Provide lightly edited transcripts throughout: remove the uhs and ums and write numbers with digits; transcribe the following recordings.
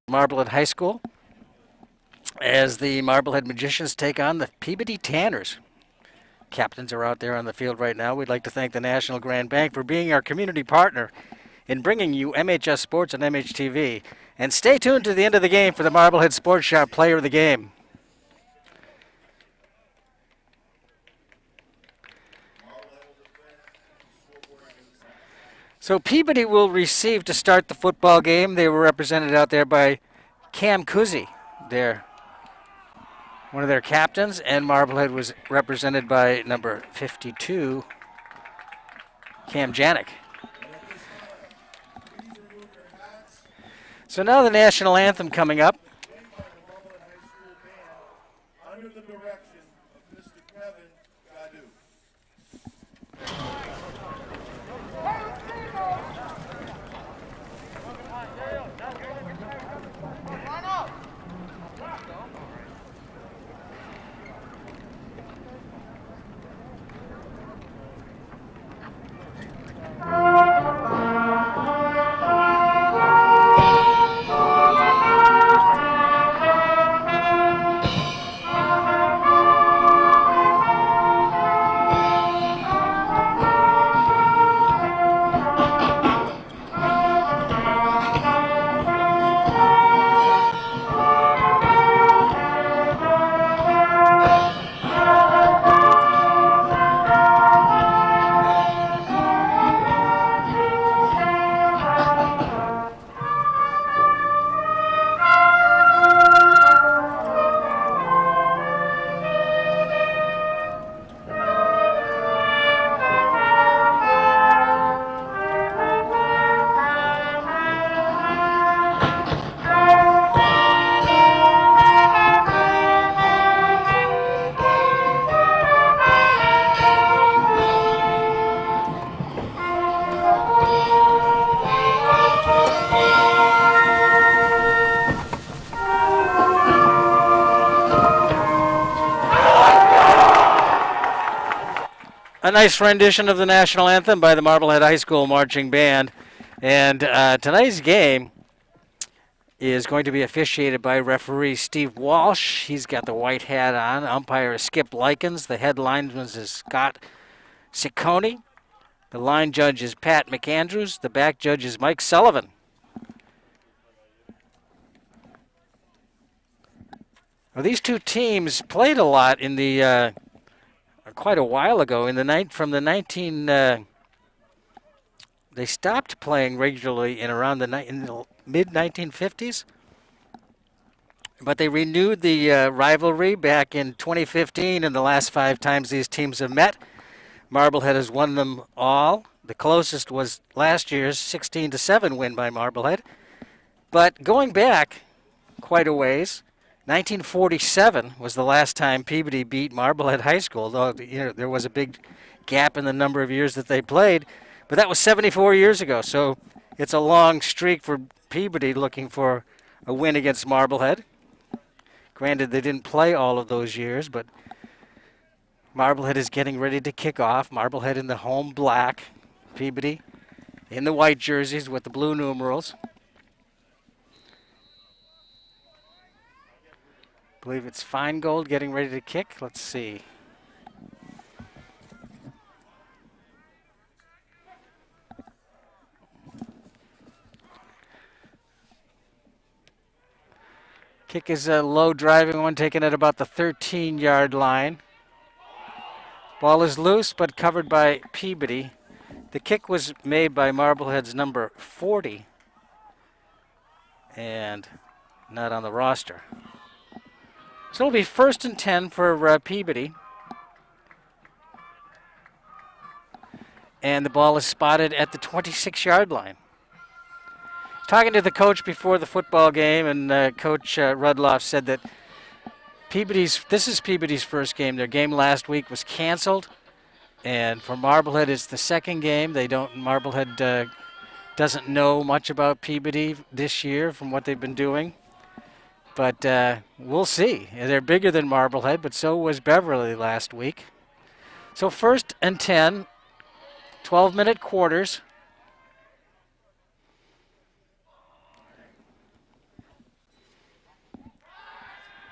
Marblehead High School as the Marblehead Magicians take on the Peabody Tanners. Captains are out there on the field right now. We'd like to thank the National Grand Bank for being our community partner in bringing you MHS Sports on MHTV. And stay tuned to the end of the game for the Marblehead Sports Shop Player of the Game. So Peabody will receive to start the football game. They were represented out there by Cam Kuzi, one of their captains, and Marblehead was represented by number 52, Cam Janik. So now the national anthem coming up. Under the direction of Mr. Kevin Gadu. A nice rendition of the national anthem by the Marblehead High School Marching Band. And tonight's game is going to be officiated by referee Steve Walsh. He's got the white hat on. Umpire is Skip Likens. The head linesman is Scott Ciccone. The line judge is Pat McAndrews. The back judge is Mike Sullivan. Well, these two teams played a lot in the quite a while ago. In the they stopped playing regularly in around in the mid 1950s, but they renewed the rivalry back in 2015. And the last 5 times these teams have met, Marblehead has won them all. The closest was last year's 16-7 win by Marblehead. But going back quite a ways, 1947 was the last time Peabody beat Marblehead High School, though there was a big gap in the number of years that they played. But that was 74 years ago, so it's a long streak for Peabody looking for a win against Marblehead. Granted, they didn't play all of those years, but Marblehead is getting ready to kick off. Marblehead in the home black, Peabody in the white jerseys with the blue numerals. I believe it's Feingold getting ready to kick. Let's see. Kick is a low driving one, taken at about the 13-yard line. Ball is loose but covered by Peabody. The kick was made by Marblehead's number 40 and not on the roster. So it'll be 1st and 10 for Peabody. And the ball is spotted at the 26-yard line. Talking to the coach before the football game, and Coach Rudloff said that this is Peabody's first game. Their game last week was canceled, and for Marblehead, it's the second game. Marblehead doesn't know much about Peabody this year from what they've been doing. But we'll see. They're bigger than Marblehead, but so was Beverly last week. So 1st and 10, 12-minute quarters.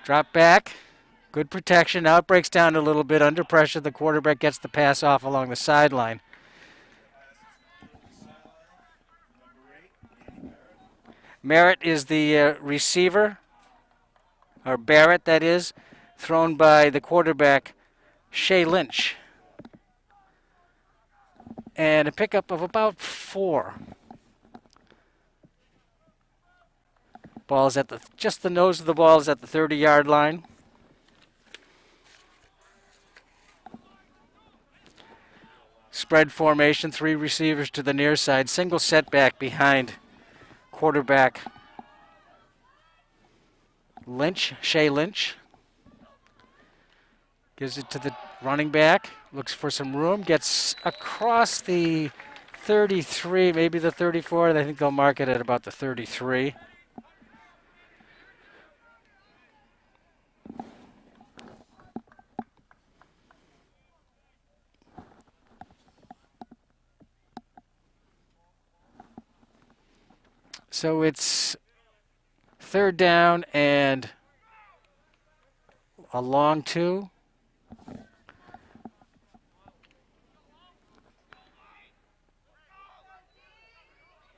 Drop back. Good protection. Now it breaks down a little bit under pressure. The quarterback gets the pass off along the sideline. Merritt is the receiver, or Barrett, that is, thrown by the quarterback, Shea Lynch. And a pickup of about 4. Ball's at just the nose of the ball is at the 30-yard line. Spread formation, 3 receivers to the near side. Single setback behind quarterback Lynch, Shea Lynch. Gives it to the running back. Looks for some room. Gets across the 33, maybe the 34. I think they'll mark it at about the 33. So it's 3rd down and a long 2.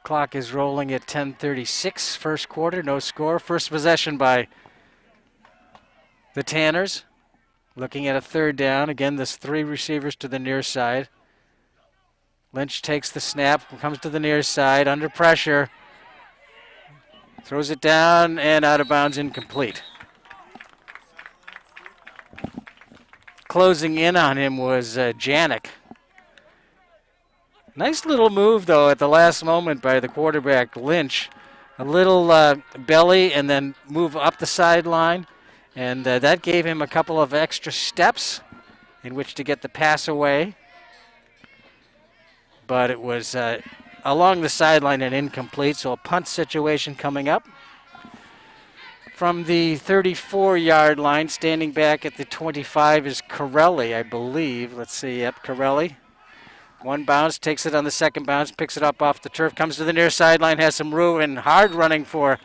Clock is rolling at 10:36, first quarter, no score. First possession by the Tanners. Looking at a 3rd down. Again, there's 3 receivers to the near side. Lynch takes the snap, comes to the near side, under pressure. Throws it down and out of bounds, incomplete. Closing in on him was Janik. Nice little move, though, at the last moment by the quarterback, Lynch. A little belly and then move up the sideline. And that gave him a couple of extra steps in which to get the pass away. But it was along the sideline and incomplete, so a punt situation coming up. From the 34-yard line, standing back at the 25 is Corelli, I believe. Let's see, yep, Corelli. One bounce, takes it on the second bounce, picks it up off the turf, comes to the near sideline, has some room, and hard running for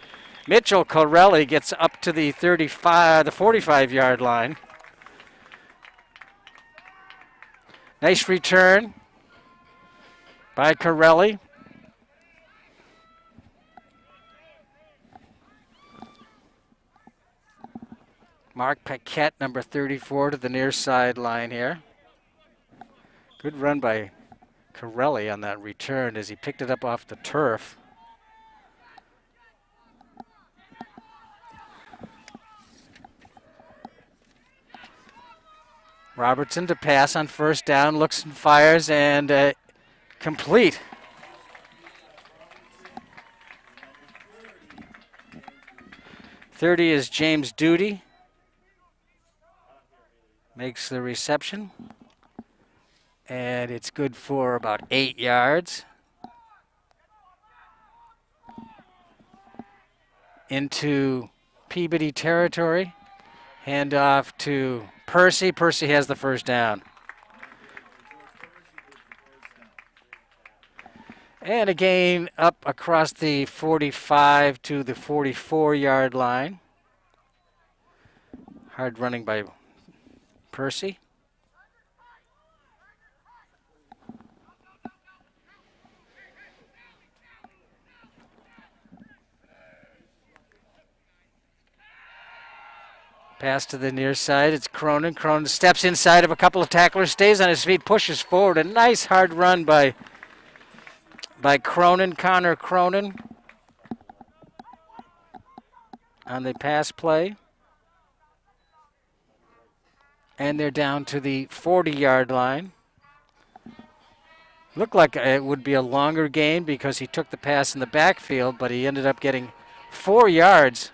Mitchell Corelli gets up to the 45-yard line. Nice return by Corelli. Mark Paquette, number 34, to the near sideline here. Good run by Corelli on that return as he picked it up off the turf. Robertson to pass on 1st down, looks and fires, and complete. .30 is James Duty. Makes the reception. And it's good for about 8 yards. Into Peabody territory. Handoff to Percy. Percy has the 1st down. And a gain up across the 45 to the 44-yard line. Hard running by Percy. Pass to the near side. It's Cronin. Cronin steps inside of a couple of tacklers, stays on his feet, pushes forward. A nice hard run by Cronin, Connor Cronin, on the pass play. And they're down to the 40-yard line. Looked like it would be a longer gain because he took the pass in the backfield, but he ended up getting 4 yards.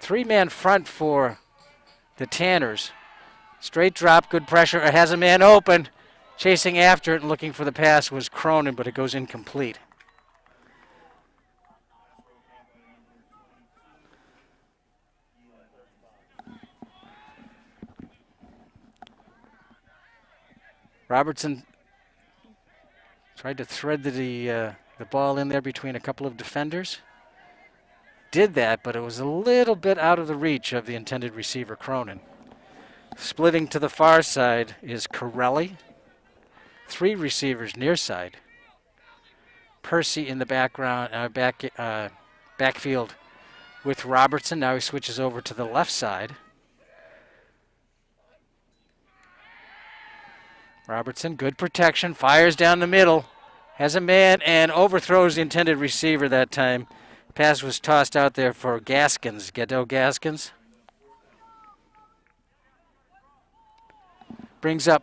3-man front for the Tanners. Straight drop, good pressure. It has a man open. Chasing after it and looking for the pass was Cronin, but it goes incomplete. Robertson tried to thread the ball in there between a couple of defenders. did that, but it was a little bit out of the reach of the intended receiver, Cronin. Splitting to the far side is Corelli. 3 receivers near side. Percy in the backfield with Robertson. Now he switches over to the left side. Robertson, good protection, fires down the middle, has a man and overthrows the intended receiver that time. Pass was tossed out there for Gaskins, Gado Gaskins. Brings up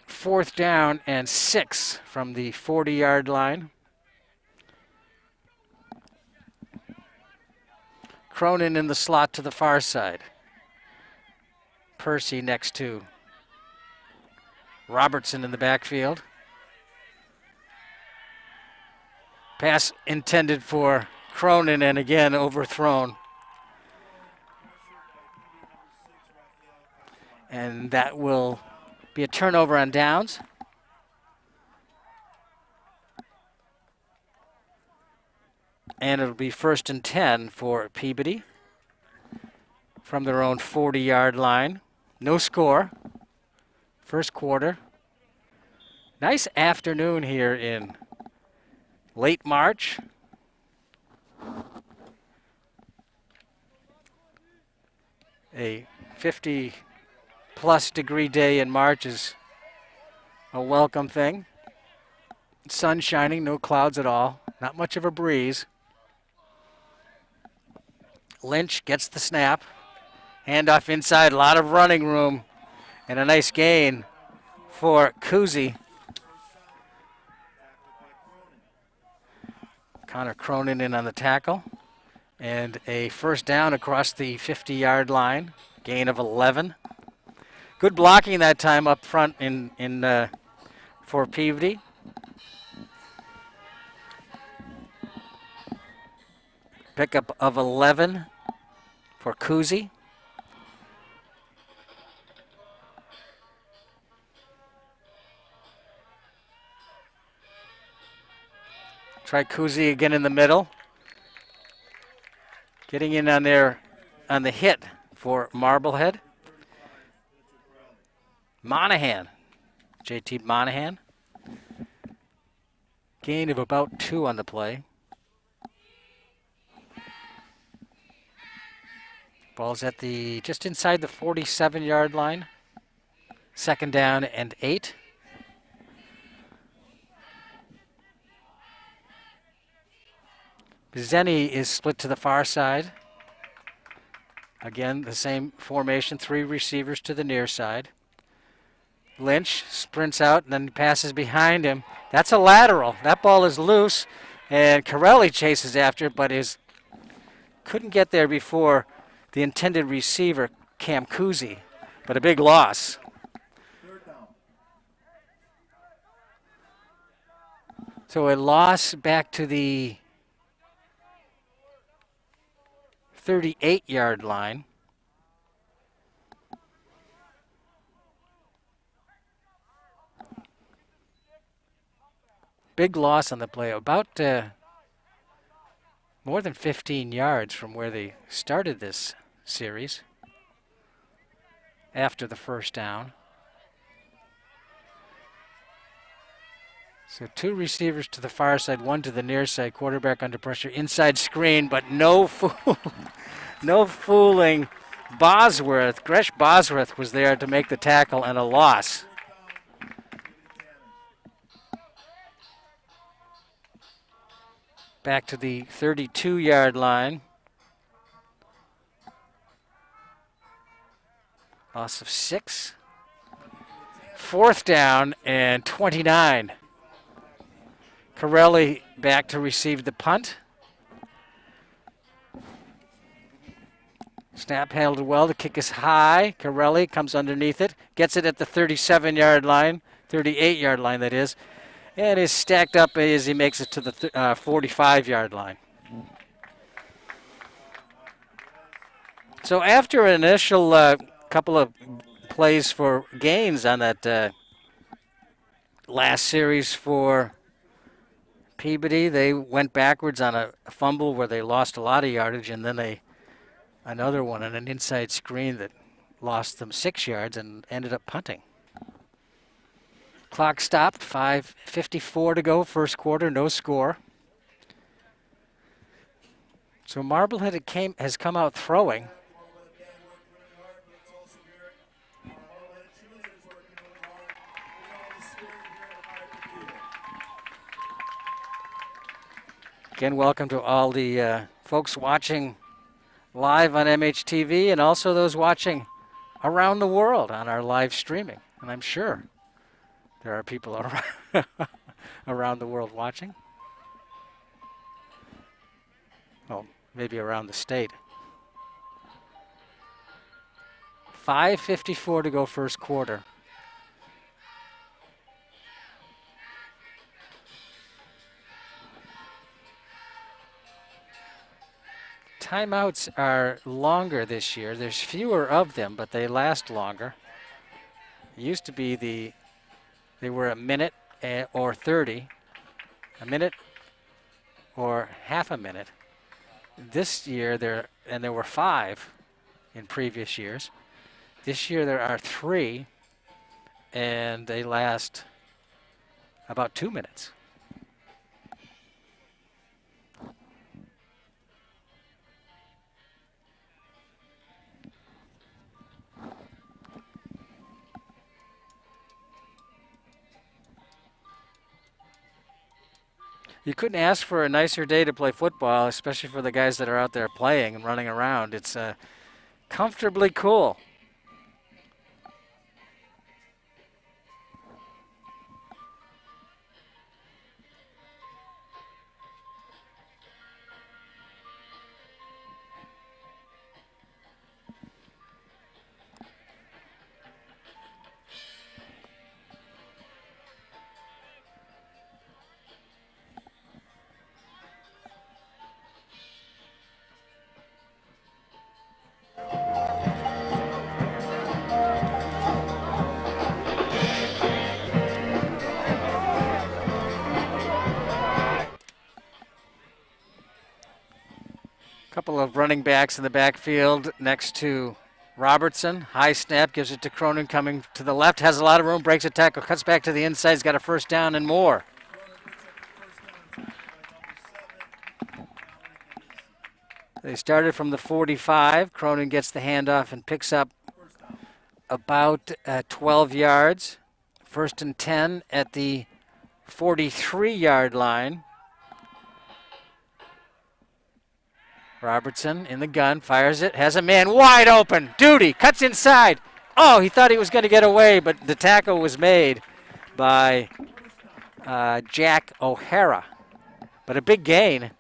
4th down and 6 from the 40-yard line. Cronin in the slot to the far side. Percy next to Robertson in the backfield. Pass intended for Cronin and again overthrown. And that will be a turnover on downs. And it'll be 1st and 10 for Peabody from their own 40-yard line. No score. First quarter. Nice afternoon here in late March. A 50-plus degree day in March is a welcome thing. Sun shining, no clouds at all. Not much of a breeze. Lynch gets the snap. Handoff inside, a lot of running room. And a nice gain for Kuzi. Connor Cronin in on the tackle. And a 1st down across the 50-yard line. Gain of 11. Good blocking that time up front for Peabody. Pickup of 11 for Kuzi. Try Kuzi again in the middle. Getting in on the hit for Marblehead. Monahan. JT Monahan. Gain of about 2 on the play. Ball's at just inside the 47-yard line. 2nd down and 8. Zenny is split to the far side. Again, the same formation, 3 receivers to the near side. Lynch sprints out and then passes behind him. That's a lateral. That ball is loose, and Corelli chases after it, but couldn't get there before the intended receiver, Cam Kuzi, but a big loss. So a loss back to the 38-yard line. Big loss on the play, about more than 15 yards from where they started this series after the 1st down. So 2 receivers to the far side, 1 to the near side, quarterback under pressure, inside screen, but no fooling Bosworth. Gresh Bosworth was there to make the tackle and a loss. Back to the 32-yard line. Loss of 6. 4th down and 29. Corelli back to receive the punt. Snap handled well. The kick is high. Corelli comes underneath it. Gets it at the 37-yard line. 38-yard line, that is. And is stacked up as he makes it to the 45-yard line. So after an initial couple of plays for gains on that last series for Peabody, they went backwards on a fumble where they lost a lot of yardage, and then another one on an inside screen that lost them 6 yards and ended up punting. Clock stopped, 5:54 to go, first quarter, no score. So Marblehead has come out throwing. Again, welcome to all the folks watching live on MHTV and also those watching around the world on our live streaming. And I'm sure there are people around the world watching. Well, maybe around the state. 5:54 to go first quarter. Timeouts are longer this year. There's fewer of them, but they last longer. It used to be they were a minute or 30, a minute or half a minute. This year there were 5 in previous years. This year there are 3, and they last about 2 minutes. You couldn't ask for a nicer day to play football, especially for the guys that are out there playing and running around. It's comfortably cool. Couple of running backs in the backfield next to Robertson. High snap, gives it to Cronin coming to the left. Has a lot of room, breaks a tackle, cuts back to the inside. He's got a first down and more. They started from the 45. Cronin gets the handoff and picks up about 12 yards. First and 10 at the 43-yard line. Robertson in the gun, fires it, has a man wide open. Duty, cuts inside. Oh, he thought he was going to get away, but the tackle was made by Jack O'Hara. But a big gain.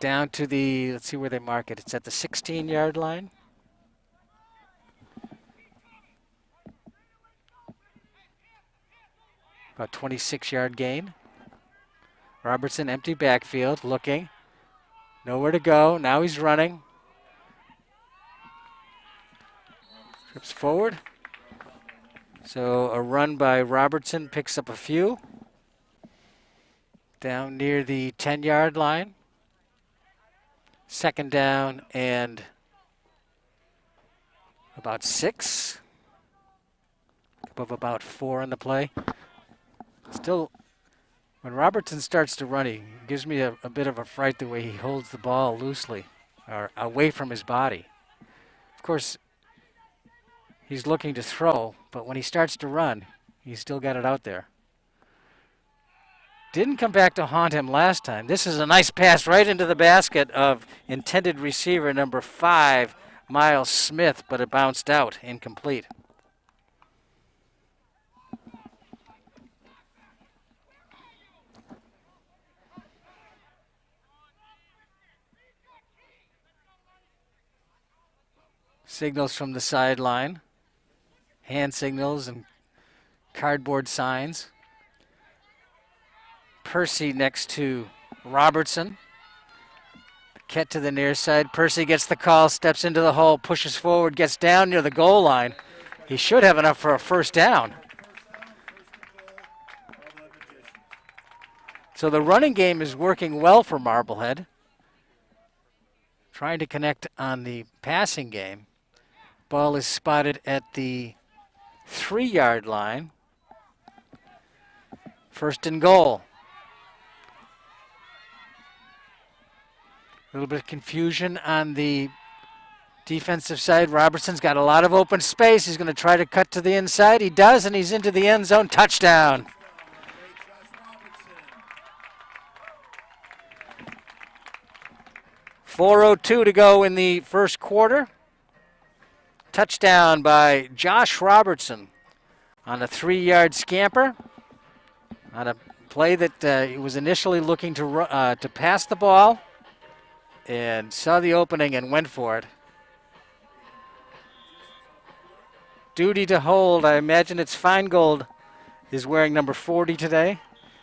Down to the, let's see where they mark it. It's at the 16-yard line. About 26-yard gain. Robertson, empty backfield, looking. Nowhere to go. Now he's running. Trips forward. So a run by Robertson picks up a few. Down near the 10-yard line. Second down and about 6. Above about 4 on the play. Still, when Robertson starts to run, he gives me a bit of a fright the way he holds the ball loosely or away from his body. Of course, he's looking to throw, but when he starts to run, he's still got it out there. Didn't come back to haunt him last time. This is a nice pass right into the basket of intended receiver number 5, Miles Smith, but it bounced out, incomplete. Signals from the sideline. Hand signals and cardboard signs. Percy next to Robertson. Ket to the near side. Percy gets the call, steps into the hole, pushes forward, gets down near the goal line. He should have enough for a first down. So the running game is working well for Marblehead. Trying to connect on the passing game. Ball is spotted at the 3-yard line. First and goal. A little bit of confusion on the defensive side. Robertson's got a lot of open space. He's going to try to cut to the inside. He does, and he's into the end zone. Touchdown. .402 to go in the first quarter. Touchdown by Josh Robertson on a 3-yard scamper. On a play that he was initially looking to pass the ball and saw the opening and went for it. Duty to hold. I imagine it's Feingold is wearing number 40 today.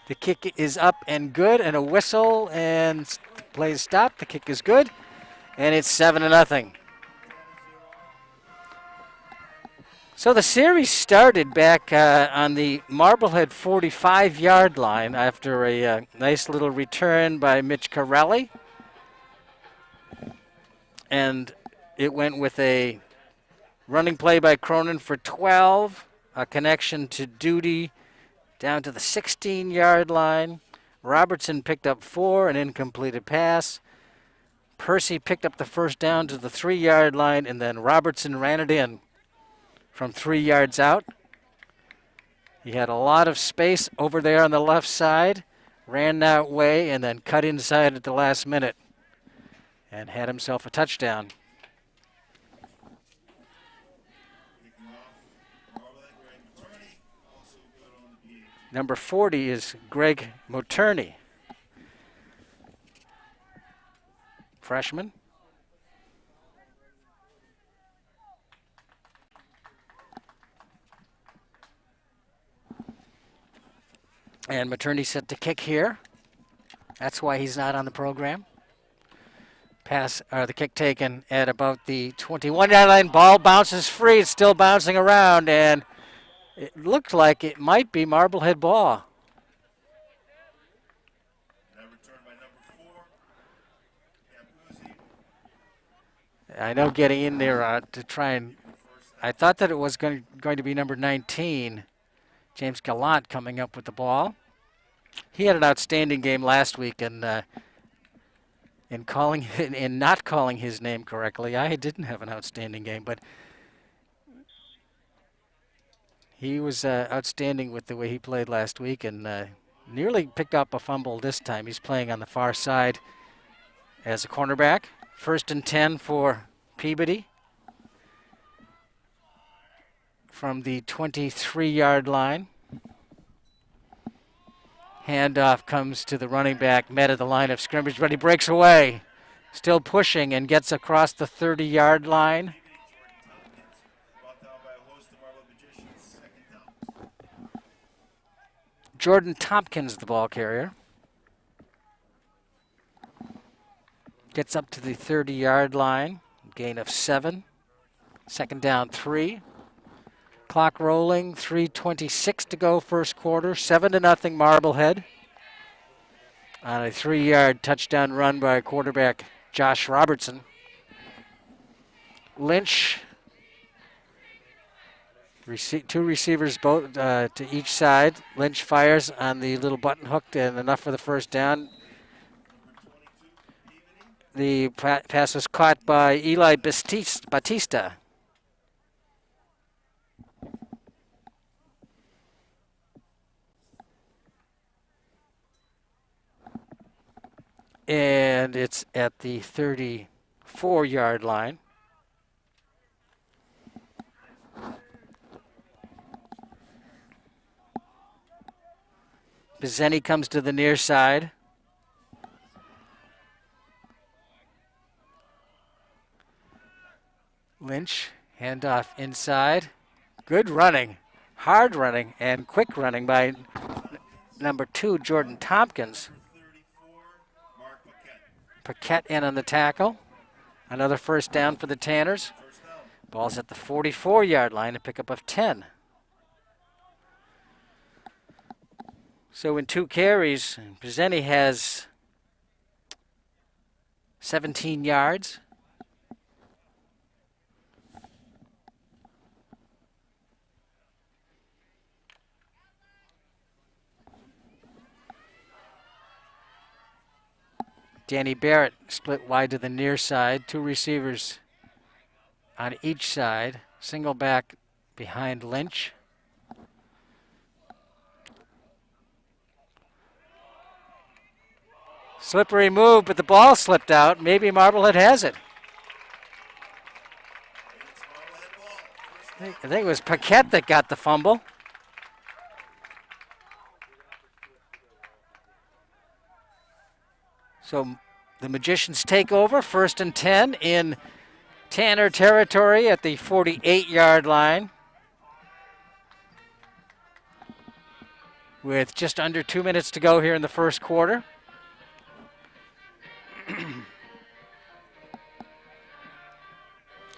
The kick is up and good, and a whistle, and the play is stopped. The kick is good, and it's 7-0. So the series started back on the Marblehead 45-yard line after a nice little return by Mitch Corelli. And it went with a running play by Cronin for 12, a connection to Duty down to the 16-yard line. Robertson picked up 4, an incompleted pass. Percy picked up the first down to the 3-yard line, and then Robertson ran it in from 3 yards out. He had a lot of space over there on the left side, ran that way, and then cut inside at the last minute and had himself a touchdown. Number 40 is Greg Moterney, freshman. And Moterney set to kick here. That's why he's not on the program. The kick taken at about the 21-yard line. Ball bounces free. It's still bouncing around, and it looked like it might be Marblehead ball. I know getting in there to try and... I thought that it was going to be number 19, James Gallant, coming up with the ball. He had an outstanding game last week, and in not calling his name correctly, I didn't have an outstanding game, but he was outstanding with the way he played last week, and nearly picked up a fumble this time. He's playing on the far side as a cornerback. 1st and 10 for Peabody from the 23-yard line. Handoff comes to the running back, met at the line of scrimmage, but he breaks away. Still pushing and gets across the 30-yard line. Jordan Tompkins, the ball carrier. Gets up to the 30-yard line, gain of 7. 2nd down, 3. Clock rolling, 3:26 to go first quarter, 7-0 Marblehead on a 3-yard touchdown run by quarterback Josh Robertson. Lynch, two receivers both to each side. Lynch fires on the little button hook and enough for the first down. The pass was caught by Eli Batista. And it's at the 34-yard line. Pizzeni comes to the near side. Lynch, handoff inside. Good running, hard running, and quick running by number 2, Jordan Tompkins. Paquette in on the tackle. Another first down for the Tanners. Ball's at the 44-yard line, a pickup of 10. So in 2 carries, Presenti has 17 yards. Danny Barrett split wide to the near side. 2 receivers on each side. Single back behind Lynch. Slippery move, but the ball slipped out. Maybe Marblehead has it. I think it was Paquette that got the fumble. So the Magicians take over, 1st and 10 in Tanner territory at the 48-yard line. With just under 2 minutes to go here in the first quarter.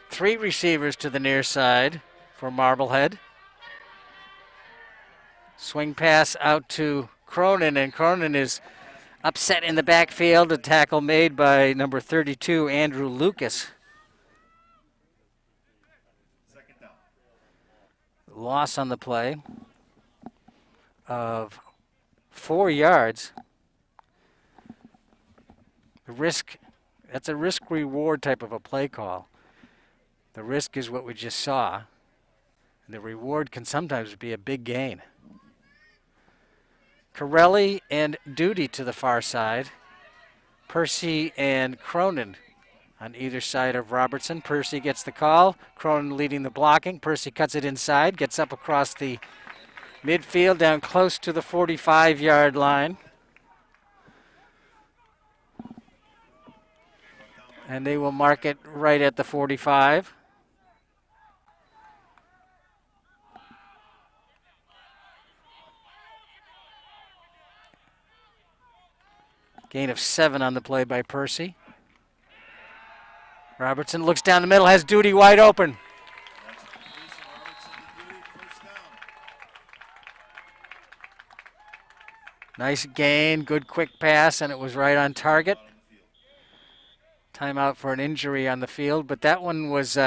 Three receivers to the near side for Marblehead. Swing pass out to Cronin, and Cronin is upset in the backfield. A tackle made by number 32, Andrew Lucas. Loss on the play of 4 yards. That's a risk-reward type of a play call. The risk is what we just saw. The reward can sometimes be a big gain. Corelli and Duty to the far side. Percy and Cronin on either side of Robertson. Percy gets the call. Cronin leading the blocking. Percy cuts it inside, gets up across the midfield down close to the 45-yard line. And they will mark it right at the 45. Gain of 7 on the play by Percy. Robertson looks down the middle, has Duty wide open. Nice gain, good quick pass, and it was right on target. Timeout for an injury on the field, but that one was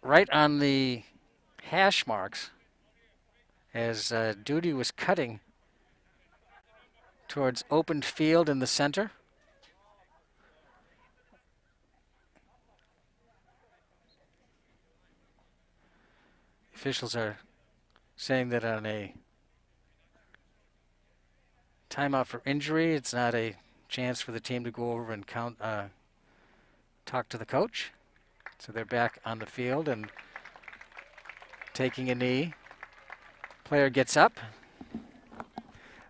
right on the hash marks as Duty was cutting towards opened field in the center. Officials are saying that on a timeout for injury, it's not a chance for the team to go over and talk to the coach. So they're back on the field and taking a knee. Player gets up.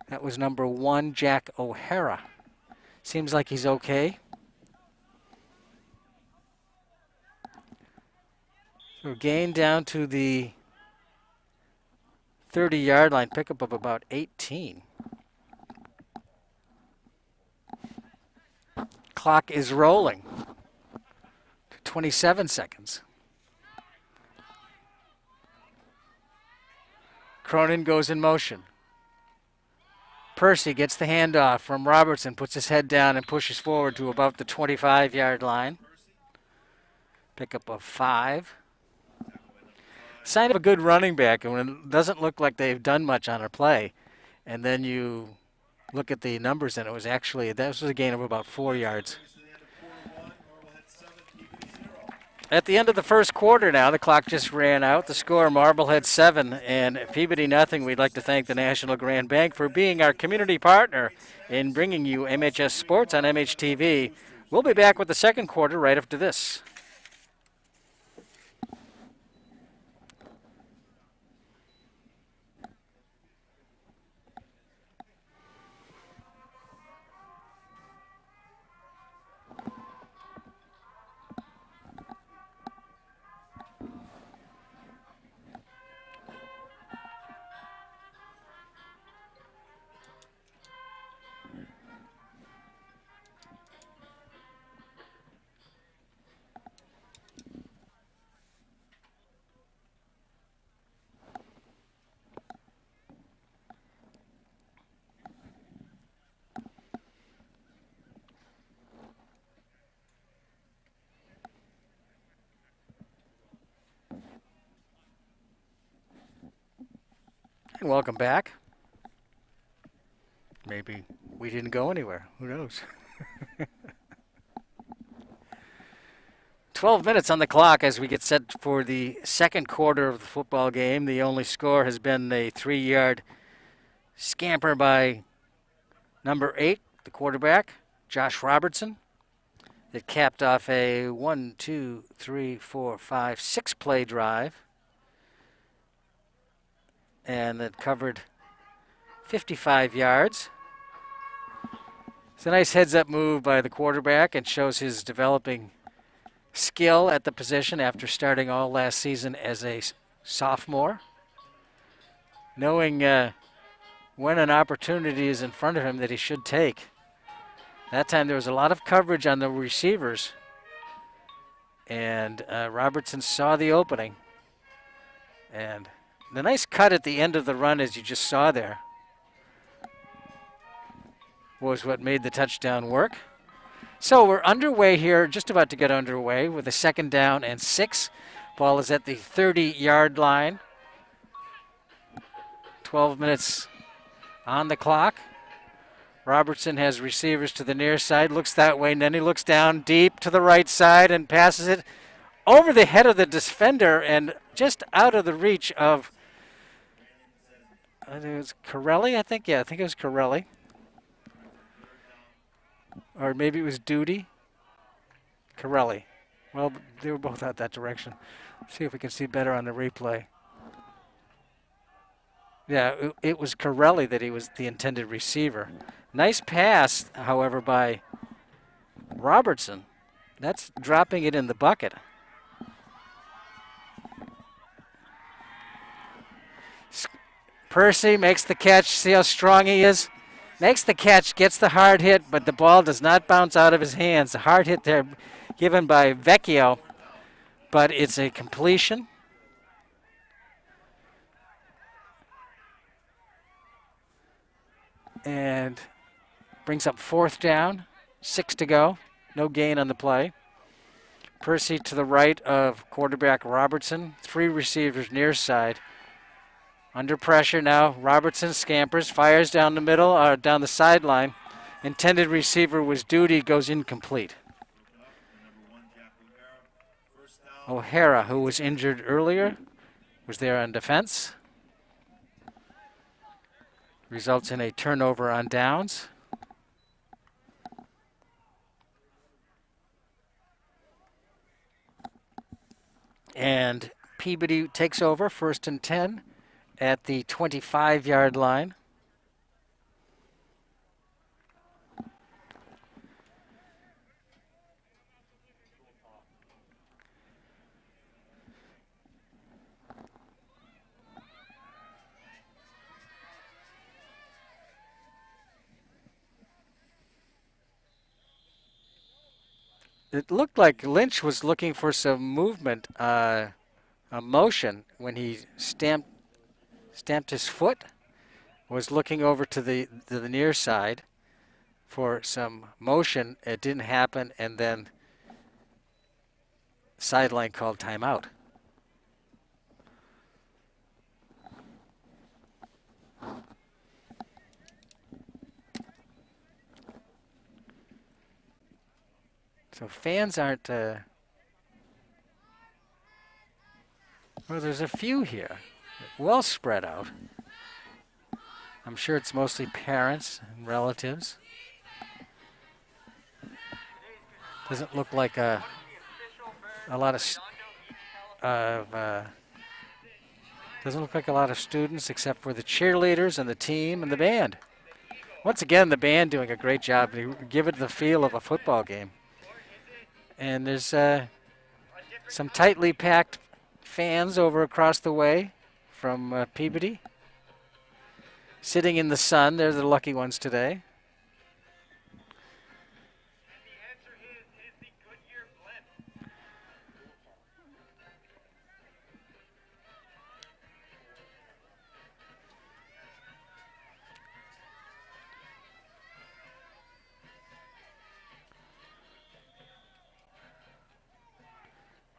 That was number 1, Jack O'Hara. Seems like he's okay. So gain down to the 30-yard line, pickup of about 18. Clock is rolling. 27 seconds. Cronin goes in motion. Percy gets the handoff from Robertson, puts his head down and pushes forward to about the 25-yard line. Pickup of 5. Sign of a good running back, and when it doesn't look like they've done much on a play, and then you look at the numbers, and that was a gain of about 4 yards. At the end of the first quarter now, the clock just ran out. The score, Marblehead 7 and Peabody nothing. We'd like to thank the National Grand Bank for being our community partner in bringing you MHS Sports on MHTV. We'll be back with the second quarter right after this. and welcome back. Maybe we didn't go anywhere. Who knows? 12 minutes on the clock as we get set for the second quarter of the football game. The only score has been a 3-yard scamper by number 8, the quarterback, Josh Robertson. It capped off a 1, 2, 3, 4, 5, 6-play drive. And it covered 55 yards. It's a nice heads-up move by the quarterback and shows his developing skill at the position after starting all last season as a sophomore. Knowing when an opportunity is in front of him that he should take. That time there was a lot of coverage on the receivers. And Robertson saw the opening. And the nice cut at the end of the run, as you just saw there, was what made the touchdown work. So we're underway here, just about to get underway with a 2nd down and 6. Ball is at the 30-yard line. 12 minutes on the clock. Robertson has receivers to the near side, looks that way, and then he looks down deep to the right side and passes it over the head of the defender and just out of the reach of, I think it was Corelli, I think it was Corelli. Or maybe it was Duty. Corelli. Well, they were both out that direction. Let's see if we can see better on the replay. Yeah, it was Corelli that he was the intended receiver. Nice pass, however, by Robertson. That's dropping it in the bucket. Percy makes the catch. See how strong he is? Makes the catch, gets the hard hit, but the ball does not bounce out of his hands. The hard hit there given by Vecchio, but it's a completion. And brings up 4th down, 6 to go. No gain on the play. Percy to the right of quarterback Robertson. 3 receivers near side. Under pressure now, Robertson scampers, fires down the middle, down the sideline. Intended receiver was Duty, goes incomplete. O'Hara, who was injured earlier, was there on defense. Results in a turnover on downs. And Peabody takes over, 1st and 10. At the 25-yard line. It looked like Lynch was looking for some movement, a motion, when he stamped his foot, was looking over to the near side for some motion. It didn't happen, and then sideline called timeout. So fans aren't, well, there's a few here, well spread out. I'm sure it's mostly parents and relatives. Doesn't look like a lot of doesn't look like a lot of students except for the cheerleaders and the team and the band. Once again, the band doing a great job. They give it the feel of a football game. And there's some tightly packed fans over across the way from Peabody. Sitting in the sun, they're the lucky ones today.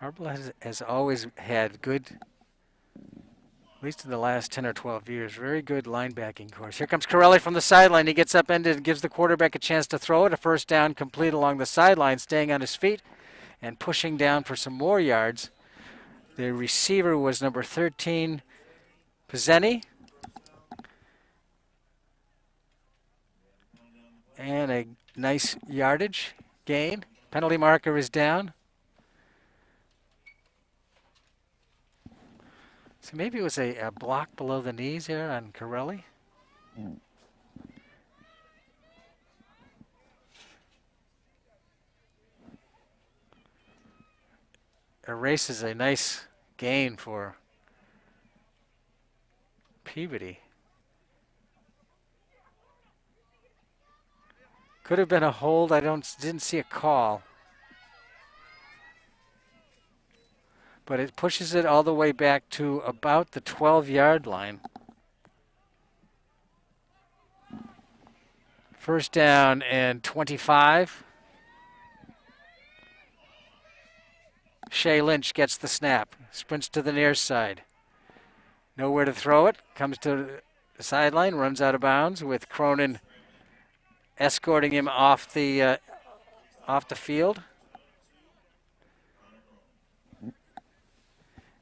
Marblehead has always had good least in the last 10 or 12 years. Very good linebacking course. Here comes Corelli from the sideline. He gets upended and gives the quarterback a chance to throw it. A first down complete along the sideline, staying on his feet and pushing down for some more yards. The receiver was number 13, Pizzeni. And a nice yardage gain. Penalty marker is down. So maybe it was a block below the knees here on Corelli. Erases a nice gain for Peabody. Could have been a hold. Didn't see a call. But it pushes it all the way back to about the 12-yard line. First down and 25. Shea Lynch gets the snap, sprints to the near side. Nowhere to throw it, comes to the sideline, runs out of bounds with Cronin escorting him off the field.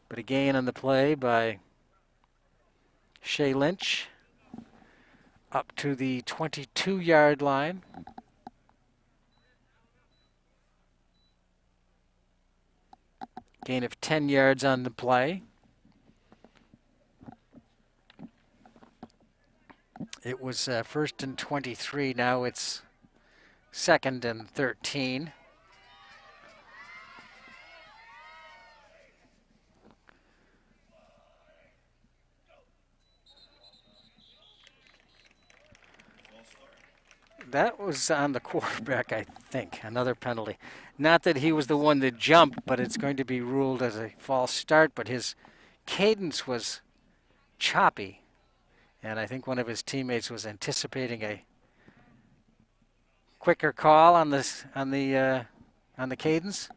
But a gain on the play by Shea Lynch up to the 22-yard line. Gain of 10 yards on the play. It was first and 23. Now it's second and 13. That was on the quarterback, I think, another penalty. Not that he was the one that jumped, but it's going to be ruled as a false start, but his cadence was choppy. And I think one of his teammates was anticipating a quicker call on the cadence.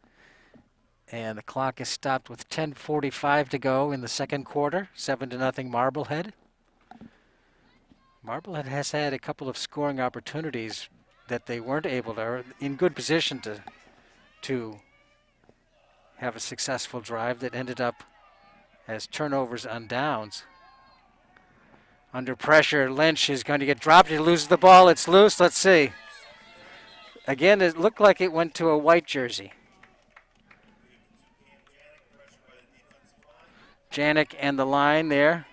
And the clock is stopped with 10:45 to go in the second quarter, 7-0 Marblehead. Marblehead has had a couple of scoring opportunities that they weren't able to, or in good position to have a successful drive that ended up as turnovers on downs. Under pressure, Lynch is going to get dropped. He loses the ball. It's loose. Let's see. Again, it looked like it went to a white jersey. Janik and the line there.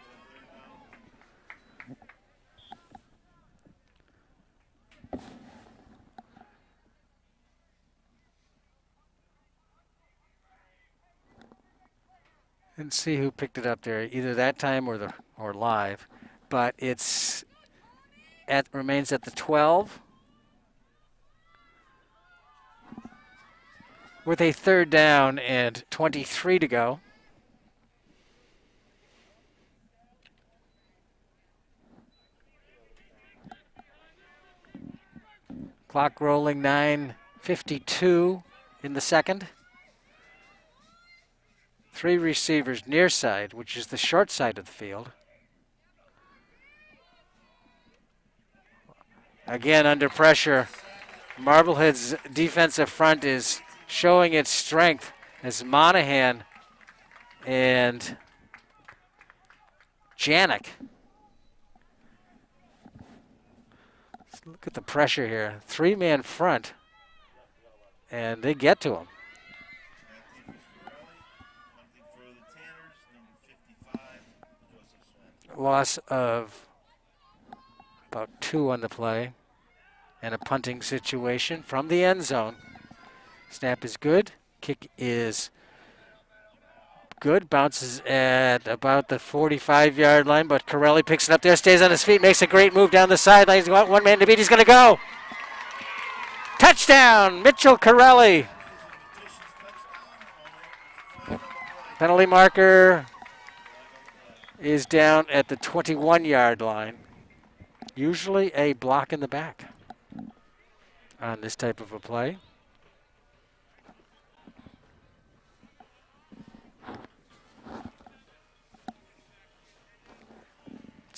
Didn't see who picked it up there, either that time or live, but remains at the 12 with a third down and 23 to go. Clock rolling, 9:52 in the second. Three receivers near side, which is the short side of the field. Again, under pressure. Marblehead's defensive front is showing its strength as Monahan and Janik. Let's look at the pressure here. Three-man front, and they get to him. Loss of about 2 on the play and a punting situation from the end zone. Snap is good. Kick is good. Bounces at about the 45-yard line, but Corelli picks it up there, stays on his feet, makes a great move down the sideline. He's got one man to beat. He's going to go. Touchdown, Mitchell Corelli. Penalty marker is down at the 21-yard line. Usually a block in the back on this type of a play.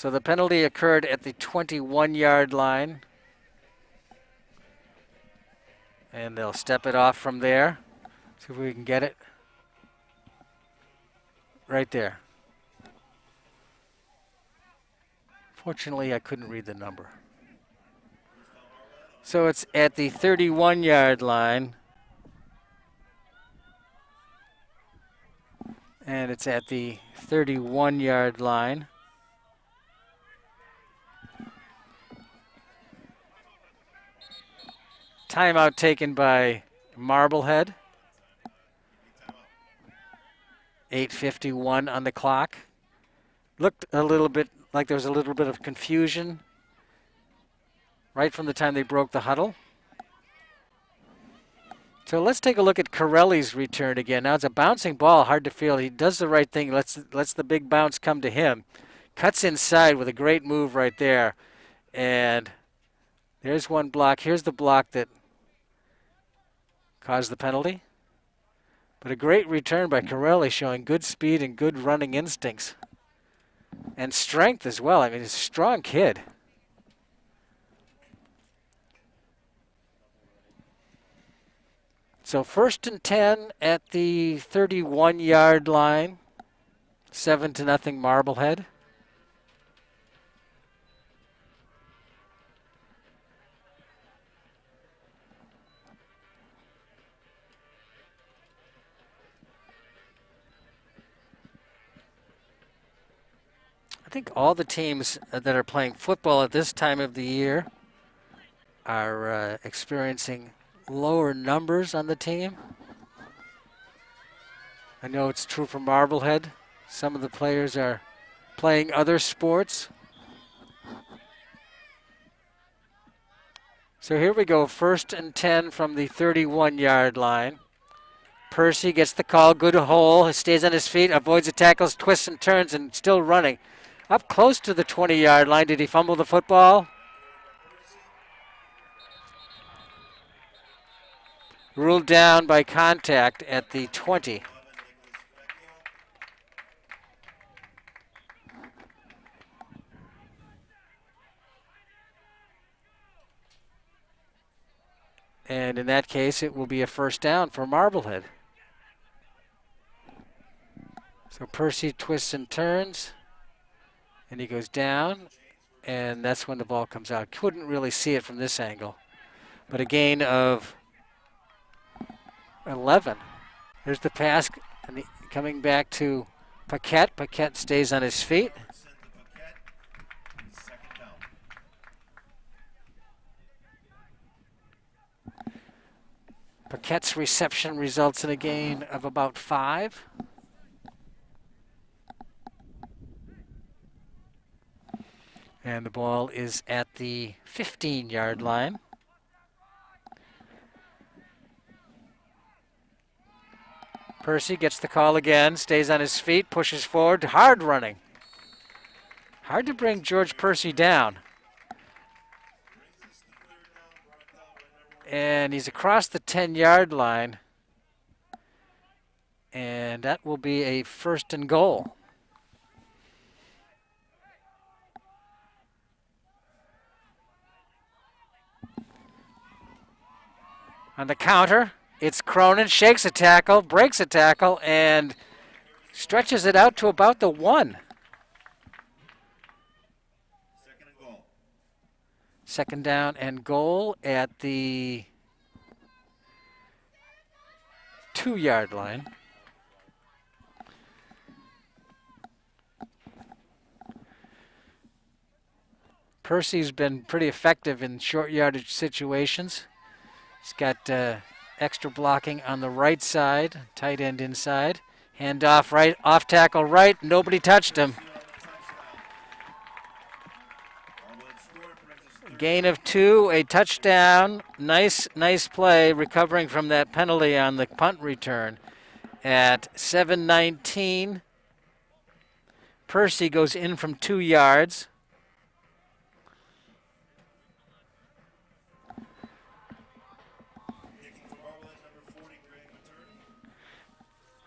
So the penalty occurred at the 21-yard line. And they'll step it off from there. See if we can get it. Right there. Fortunately, I couldn't read the number. So it's at the 31-yard line. And it's at the 31-yard line. Timeout taken by Marblehead. 8:51 on the clock. Looked a little bit like there was a little bit of confusion right from the time they broke the huddle. So let's take a look at Corelli's return again. Now it's a bouncing ball, hard to feel. He does the right thing, lets the big bounce come to him. Cuts inside with a great move right there. And there's one block. Here's the block that caused the penalty. But a great return by Corelli, showing good speed and good running instincts. And strength as well. I mean, he's a strong kid. So 1st and 10 at the 31-yard line. 7-0 Marblehead. I think all the teams that are playing football at this time of the year are experiencing lower numbers on the team. I know it's true for Marblehead. Some of the players are playing other sports. So here we go, 1st and 10 from the 31-yard line. Percy gets the call, good hole, he stays on his feet, avoids the tackles, twists and turns, and still running. Up close to the 20-yard line. Did he fumble the football? Ruled down by contact at the 20. And in that case, it will be a 1st down for Marblehead. So Percy twists and turns, and he goes down, and that's when the ball comes out. Couldn't really see it from this angle, but a gain of 11. There's the pass, and coming back to Paquette. Paquette stays on his feet. Paquette's reception results in a gain of about 5. And the ball is at the 15-yard line. Percy gets the call again, stays on his feet, pushes forward, hard running. Hard to bring George Percy down. And he's across the 10-yard line. And that will be a 1st and goal. On the counter, it's Cronin, shakes a tackle, breaks a tackle, and stretches it out to about the 1. 2nd and goal. 2nd down and goal at the 2-yard line. Percy's been pretty effective in short yardage situations. He's got extra blocking on the right side, tight end inside. Hand off right, off tackle right, nobody touched him. Gain of 2, a touchdown. Nice play, recovering from that penalty on the punt return. At 7:19, Percy goes in from 2 yards.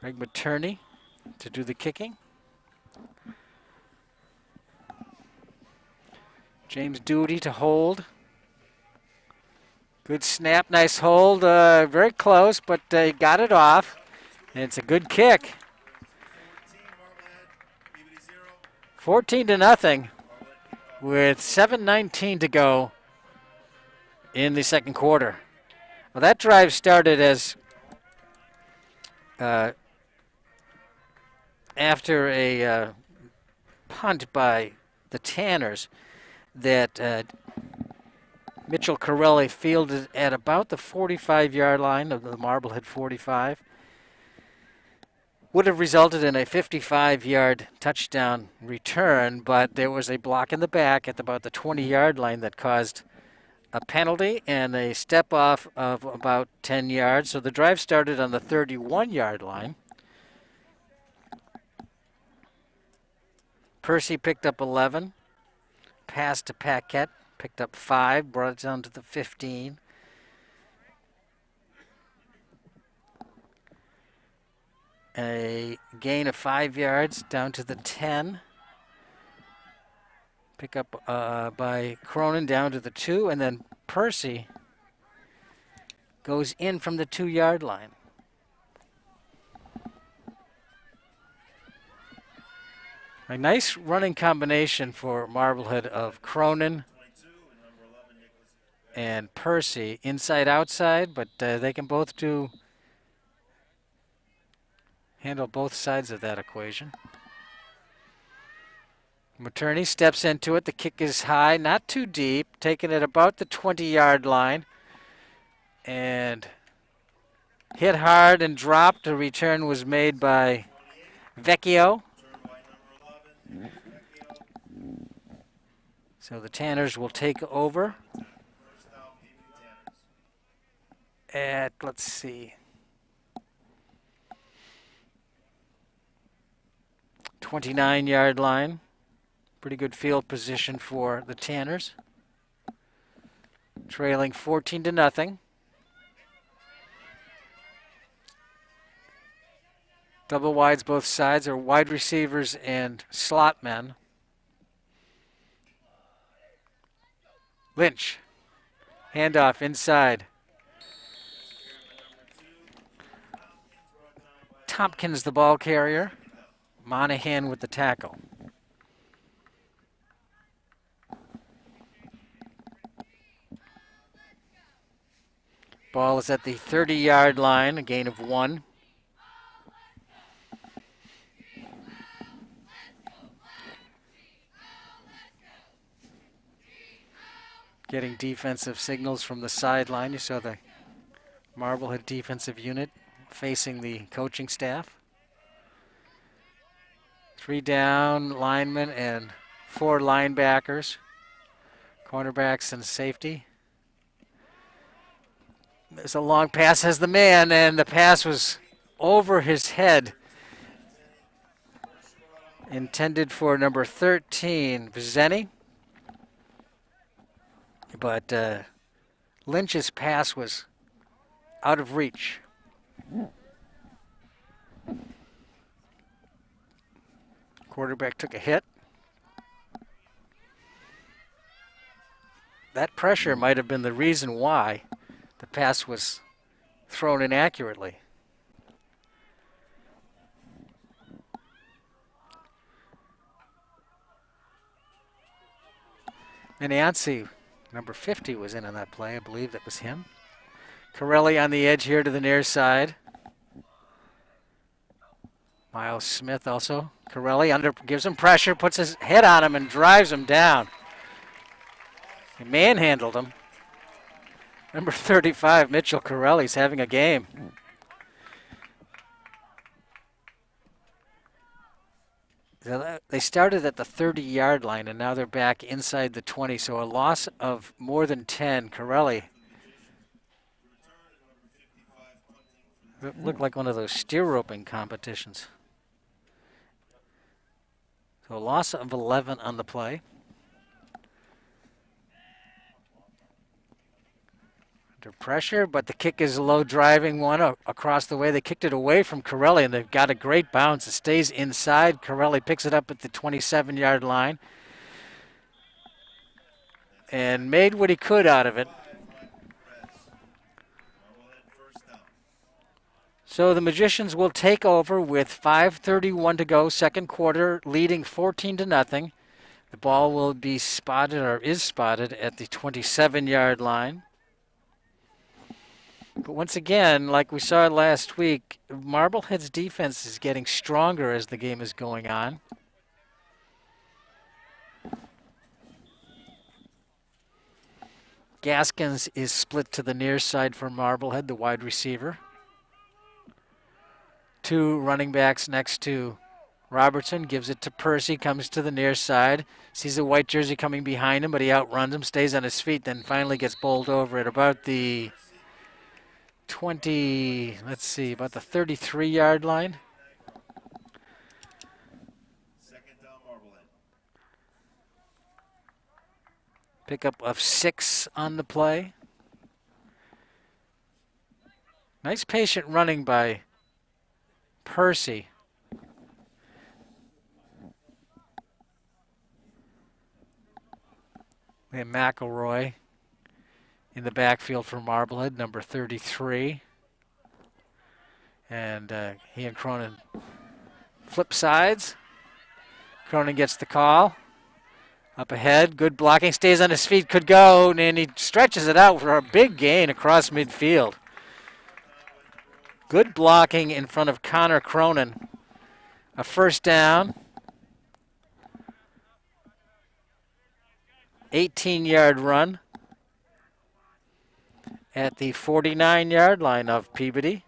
Greg Materney to do the kicking. James Doody to hold. Good snap, nice hold. Very close, but he got it off. And it's a good kick. 14 Marblehead, Peabody 0. 14-0 Marblehead kickoff. with 7:19 to go in the second quarter. Well, that drive started as after a punt by the Tanners that Mitchell Corelli fielded at about the 45-yard line of the Marblehead 45. Would have resulted in a 55-yard touchdown return, but there was a block in the back at about the 20-yard line that caused a penalty and a step off of about 10 yards. So the drive started on the 31-yard line. Percy picked up 11. Pass to Paquette, picked up 5, brought it down to the 15. A gain of 5 yards down to the 10. Pick up by Cronin down to the 2, and then Percy goes in from the 2-yard line. A nice running combination for Marblehead of Cronin and Percy, inside-outside, but they can both handle both sides of that equation. Materney steps into it. The kick is high, not too deep, taking it about the 20-yard line. And hit hard and dropped. A return was made by Vecchio. So the Tanners will take over at, let's see, 29-yard line. Pretty good field position for the Tanners. Trailing 14-0. Double wides both sides are wide receivers and slot men. Lynch. Handoff inside. Tompkins the ball carrier. Monahan with the tackle. Ball is at the 30-yard line, a gain of 1. Getting defensive signals from the sideline. You saw the Marblehead defensive unit facing the coaching staff. 3 down linemen and 4 linebackers, cornerbacks and safety. There's a long pass as the man, and the pass was over his head. Intended for number 13, Vizeni. But Lynch's pass was out of reach. Quarterback took a hit. That pressure might have been the reason why the pass was thrown inaccurately. And Yancey, number 50, was in on that play. I believe that was him. Corelli on the edge here to the near side. Miles Smith also. Corelli gives him pressure, puts his head on him, and drives him down. He manhandled him. Number 35, Mitchell Corelli's having a game. They started at the 30-yard line, and now they're back inside the 20, so a loss of more than 10. Corelli. It looked like one of those steer roping competitions. So a loss of 11 on the play. Under pressure, but the kick is a low driving one across the way. They kicked it away from Corelli, and they've got a great bounce. It stays inside. Corelli picks it up at the 27-yard line. and made what he could out of it. Marblehead first down. So the Magicians will take over with 5:31 to go, second quarter, leading 14-0. The ball will be spotted, or is spotted, at the 27-yard line. But once again, like we saw last week, Marblehead's defense is getting stronger as the game is going on. Gaskins is split to the near side for Marblehead, the wide receiver. Two running backs next to Robertson, gives it to Percy, comes to the near side, sees a white jersey coming behind him, but he outruns him, stays on his feet, then finally gets bowled over at about the 33-yard line. Second down, Marblehead. Pickup of 6 on the play. Nice patient running by Percy. We have McElroy in the backfield for Marblehead, number 33. And he and Cronin flip sides. Cronin gets the call. Up ahead, good blocking, stays on his feet, could go, and he stretches it out for a big gain across midfield. Good blocking in front of Connor Cronin. A first down. 18-yard run at the 49-yard line of Peabody.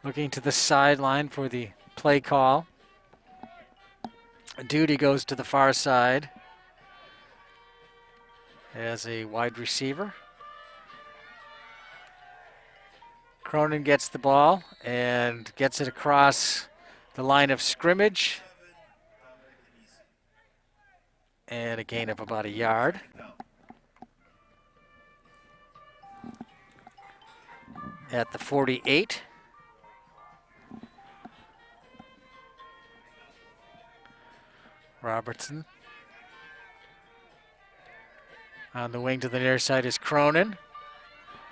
Looking to the sideline for the play call. Duty goes to the far side as a wide receiver. Cronin gets the ball and gets it across the line of scrimmage. And a gain of about a yard. At the 48. Robertson. On the wing to the near side is Cronin.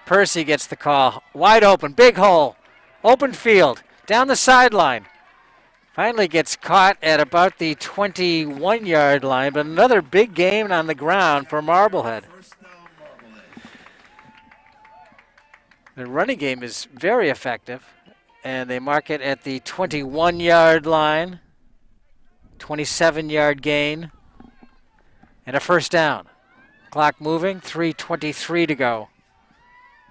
Percy gets the call. Wide open, big hole, open field, down the sideline. Finally gets caught at about the 21-yard line, but another big gain on the ground for Marblehead. First down, Marblehead. The running game is very effective, and they mark it at the 21-yard line. 27-yard gain, and a first down. Clock moving, 3:23 to go.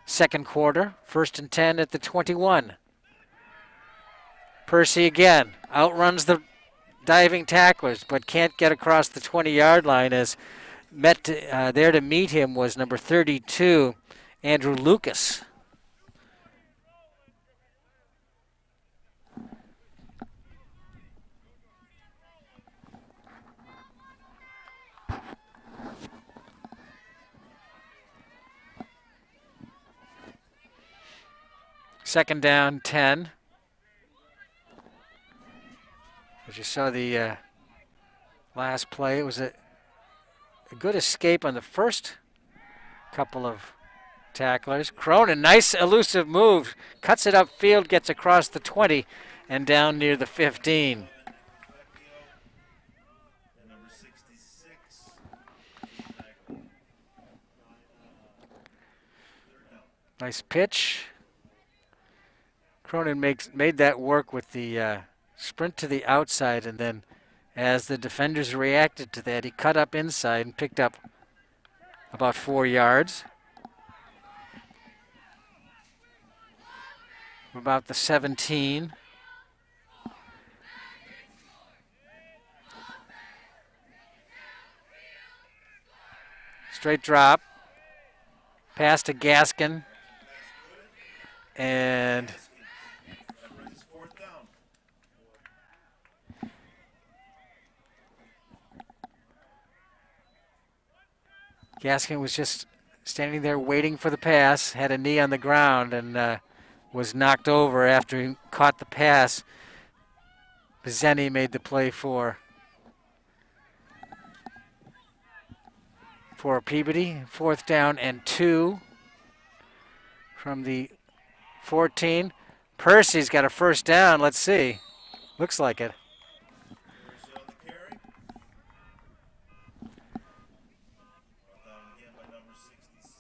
Second quarter, 1st and 10 at the 21. Percy again outruns the diving tacklers, but can't get across the 20-yard line as there to meet him was number 32, Andrew Lucas. Second down, 10. As you saw the last play, it was a good escape on the first couple of tacklers. Cronin, nice elusive move, cuts it upfield, gets across the 20 and down near the 15. Number 66. Nice pitch. Cronin made that work with the sprint to the outside, and then as the defenders reacted to that, he cut up inside and picked up about 4 yards. About the 17. Straight drop. Pass to Gaskin. And That brings fourth down. Gaskin was just standing there waiting for the pass, had a knee on the ground, and was knocked over after he caught the pass. Zenny made the play for Peabody. 4th down and 2 from the 14. Percy's got a first down. Let's see. Looks like it. Percy on the carry. Brought down again by number 66.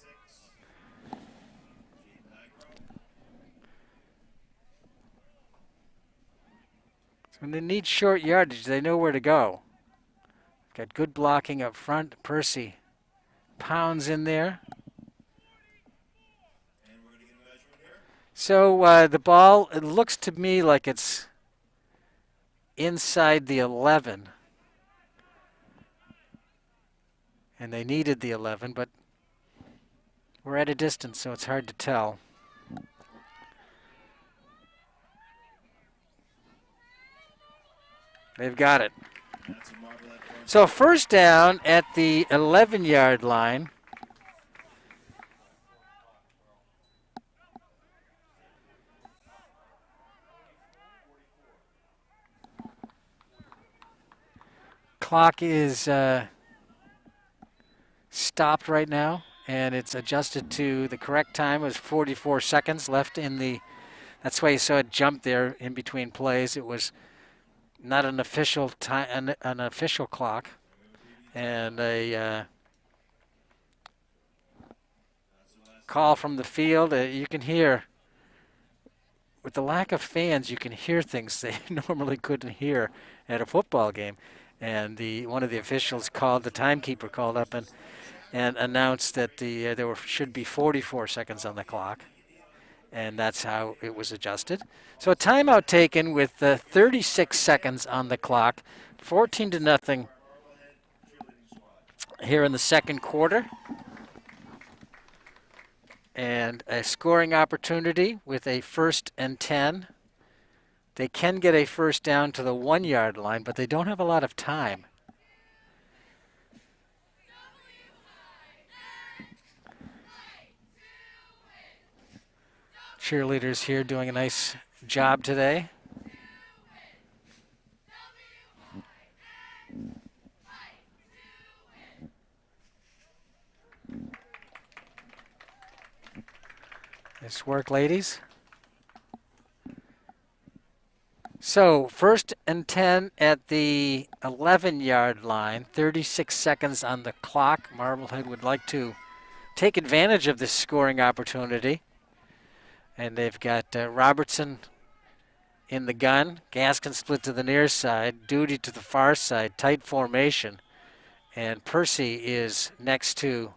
Jade Nigro. So when they need short yardage, they know where to go. Got good blocking up front. Percy pounds in there. And we're going to get a measurement here. So the ball, it looks to me like it's inside the 11. And they needed the 11, but we're at a distance, so it's hard to tell. They've got it. That's a Marblehead first. So first down at the 11-yard line. Clock is stopped right now, and it's adjusted to the correct time. It was 44 seconds left in the. That's why you saw it jump there in between plays. It was not an official time, an official clock, and a call from the field. You can hear. With the lack of fans, you can hear things they normally couldn't hear at a football game. And one of the officials called, the timekeeper called up and announced that there should be 44 seconds on the clock. And that's how it was adjusted. So a timeout taken with 36 seconds on the clock, 14-0 here in the second quarter. And a scoring opportunity with a 1st and 10. They can get a first down to the 1-yard line, but they don't have a lot of time. Cheerleaders here doing a nice job today. Nice work, ladies. So 1st and 10 at the 11-yard line, 36 seconds on the clock. Marblehead would like to take advantage of this scoring opportunity. And they've got Robertson in the gun. Gaskin split to the near side. Duty to the far side. Tight formation. And Percy is next to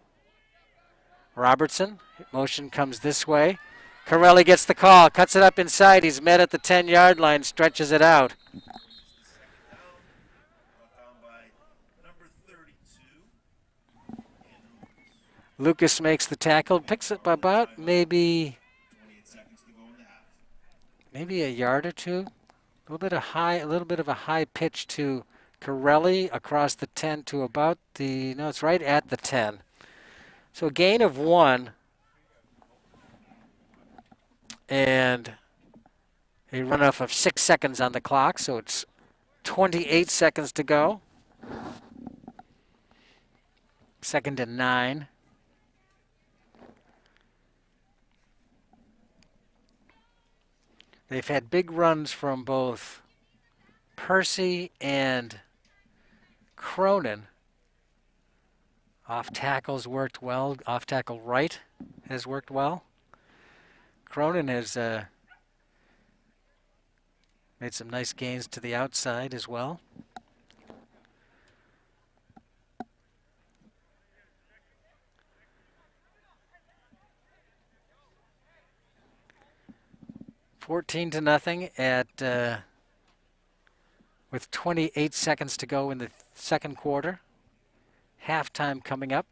Robertson. Motion comes this way. Corelli gets the call. Cuts it up inside. He's met at the 10-yard line. Stretches it out. Second down. Brought down by number 32. And Lucas makes the tackle. Picks up about maybe 28 seconds to go in the half. maybe a yard or two. A little bit of a high pitch to Corelli across the 10 to about it's right at the 10. So a gain of 1 and a runoff of 6 seconds on the clock. So it's 28 seconds to go. 2nd and 9. They've had big runs from both Percy and Cronin. Off tackles worked well. Off tackle right has worked well. Cronin has made some nice gains to the outside as well. $14-0 at with 28 seconds to go in the second quarter. Halftime coming up.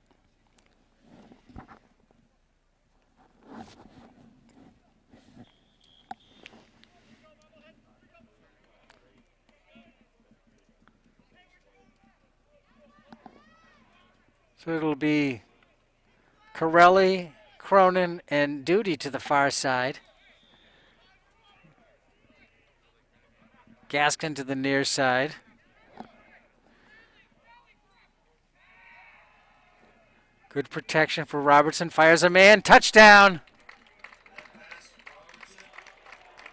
So it'll be Corelli, Cronin, and Duty to the far side. Gaskin to the near side. Good protection for Robertson. Fires a man. Touchdown.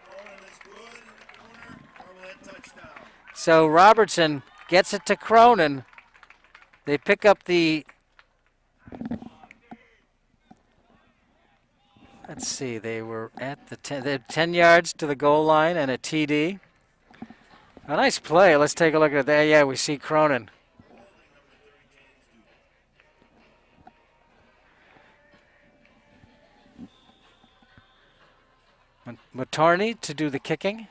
Cronin is good in the corner. Marblehead touchdown. So Robertson gets it to Cronin. They pick up the, let's see, they were at the 10, they had 10 yards to the goal line and a TD. A nice play. Let's take a look at that. Yeah, we see Cronin. Matarney to do the kicking.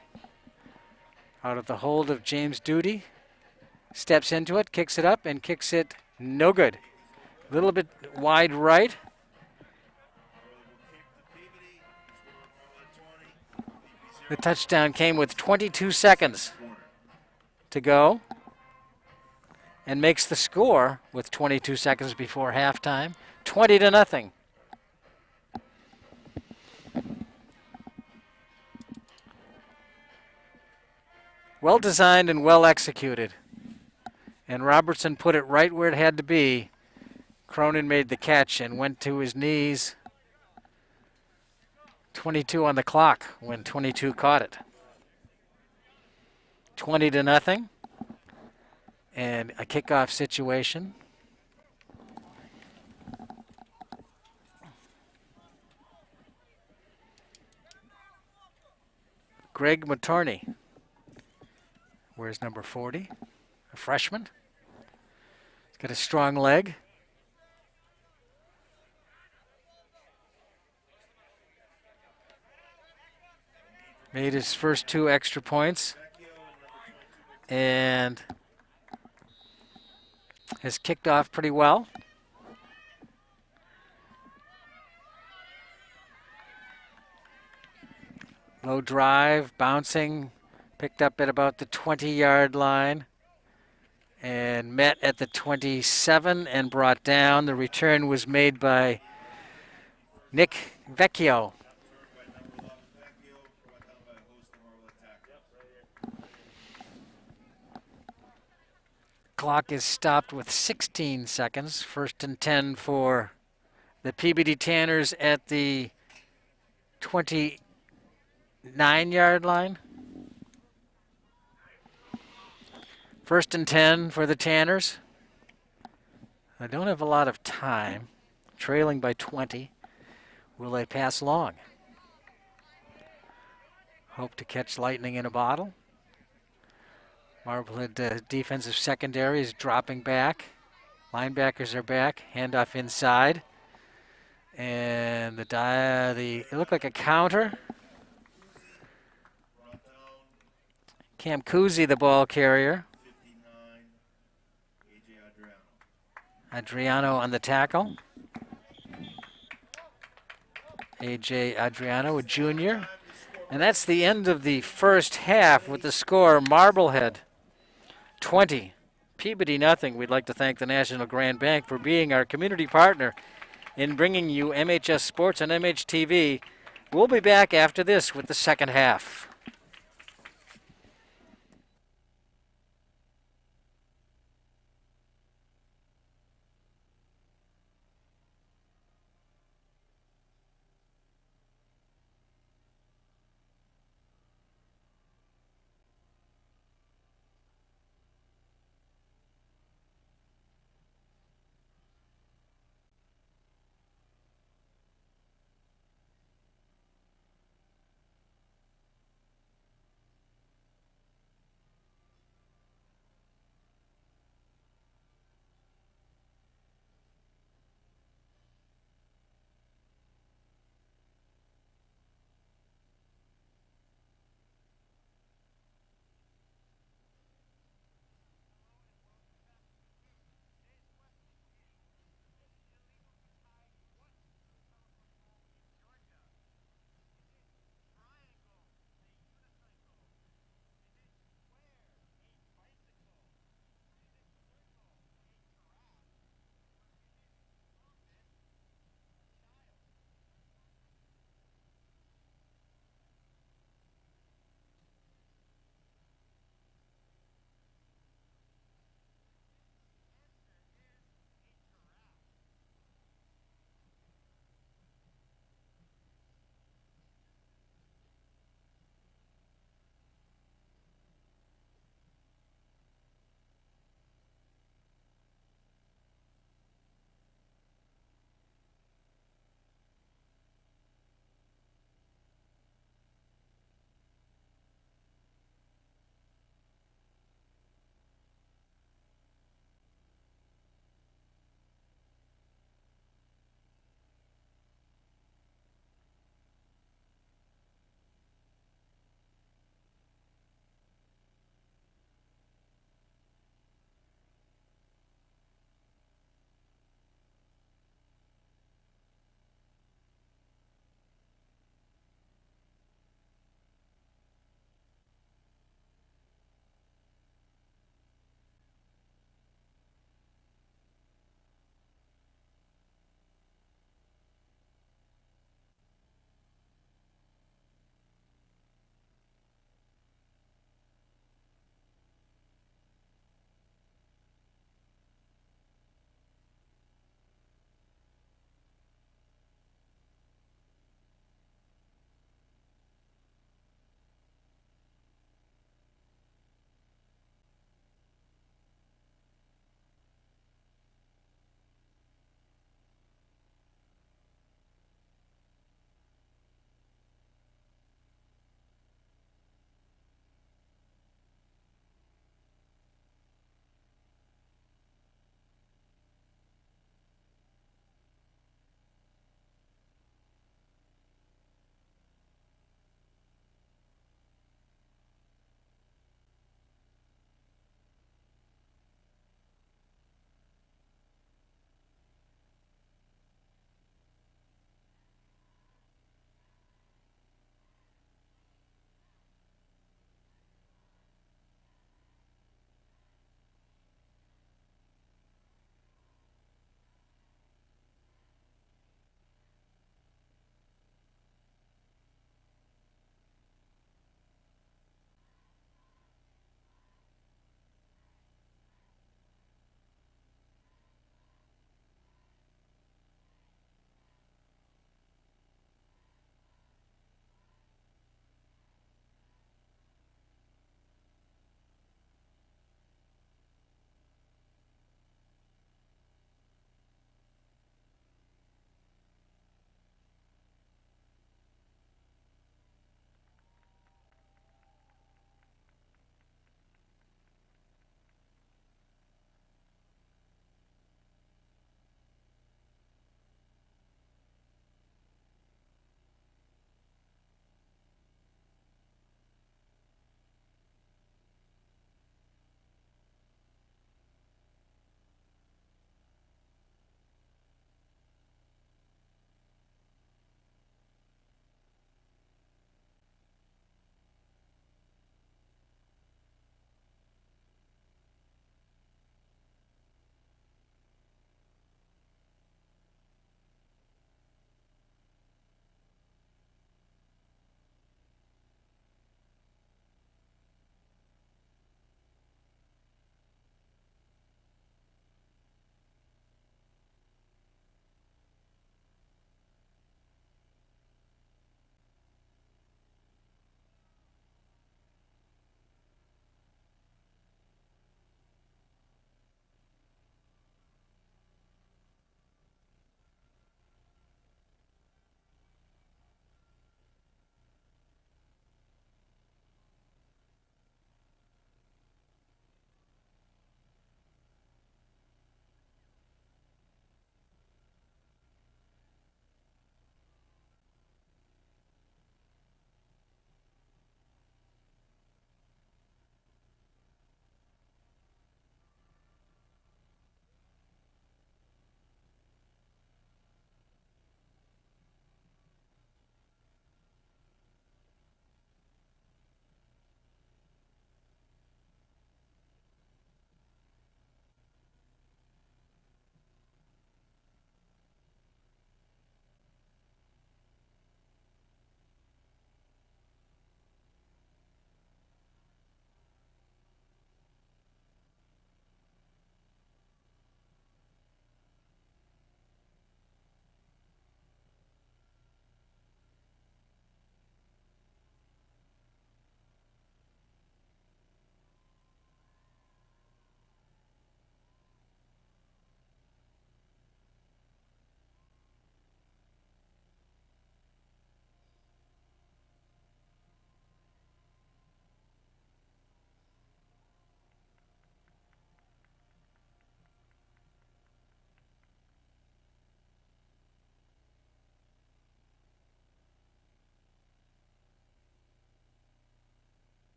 Out of the hold of James Duty. Steps into it, kicks it up, and kicks it no good. A little bit wide right. The touchdown came with 22 seconds to go and makes the score with 22 seconds before halftime, 20-0. Well designed and well executed. And Robertson put it right where it had to be. Cronin made the catch and went to his knees. 22 on the clock when 22 caught it. 20-0. And a kickoff situation. Greg Matarney. Where's number 40? A freshman. He's got a strong leg. Made his first 2 extra points. And has kicked off pretty well. Low drive, bouncing, picked up at about the 20-yard line and met at the 27 and brought down. The return was made by Nick Vecchio. Clock is stopped with 16 seconds. 1st and 10 for the Peabody Tanners at the 29-yard line. 1st and 10 for the Tanners. I don't have a lot of time. Trailing by 20. Will they pass long? Hope to catch lightning in a bottle. Marblehead defensive secondary is dropping back. Linebackers are back. Handoff inside. And it looked like a counter. Cam Kuzi, the ball carrier. Adriano on the tackle. A.J. Adriano, a junior. And that's the end of the first half with the score Marblehead 20, Peabody nothing. We'd like to thank the National Grand Bank for being our community partner in bringing you MHS Sports on MHTV. We'll be back after this with the second half.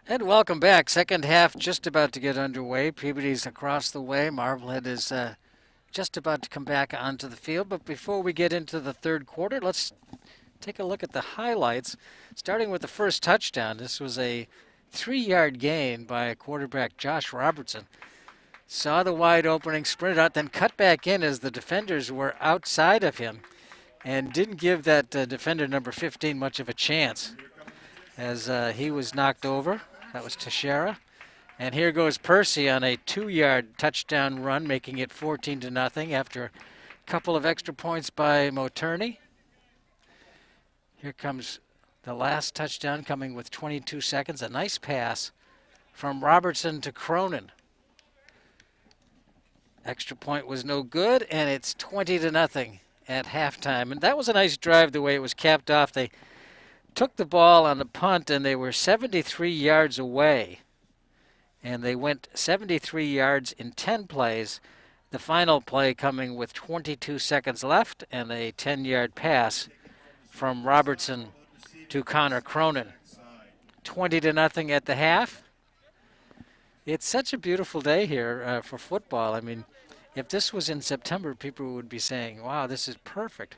And welcome back. Second half just about to get underway. Peabody's across the way. Marblehead is just about to come back onto the field. But before we get into the third quarter, let's take a look at the highlights. Starting with the first touchdown. This was a 3-yard gain by quarterback Josh Robertson. Saw the wide opening, sprinted out, then cut back in as the defenders were outside of him and didn't give that defender number 15 much of a chance as he was knocked over. That was Teixeira. And here goes Percy on a 2-yard touchdown run, making it 14-0 after a couple of extra points by Moterney. Here comes the last touchdown coming with 22 seconds. A nice pass from Robertson to Cronin. Extra point was no good, and it's 20-0 at halftime. And that was a nice drive the way it was capped off. They took the ball on the punt, and they were 73 yards away. And they went 73 yards in 10 plays. The final play coming with 22 seconds left and a 10-yard pass from Robertson to Connor Cronin. 20-0 at the half. It's such a beautiful day here for football. I mean, if this was in September, people would be saying, wow, this is perfect.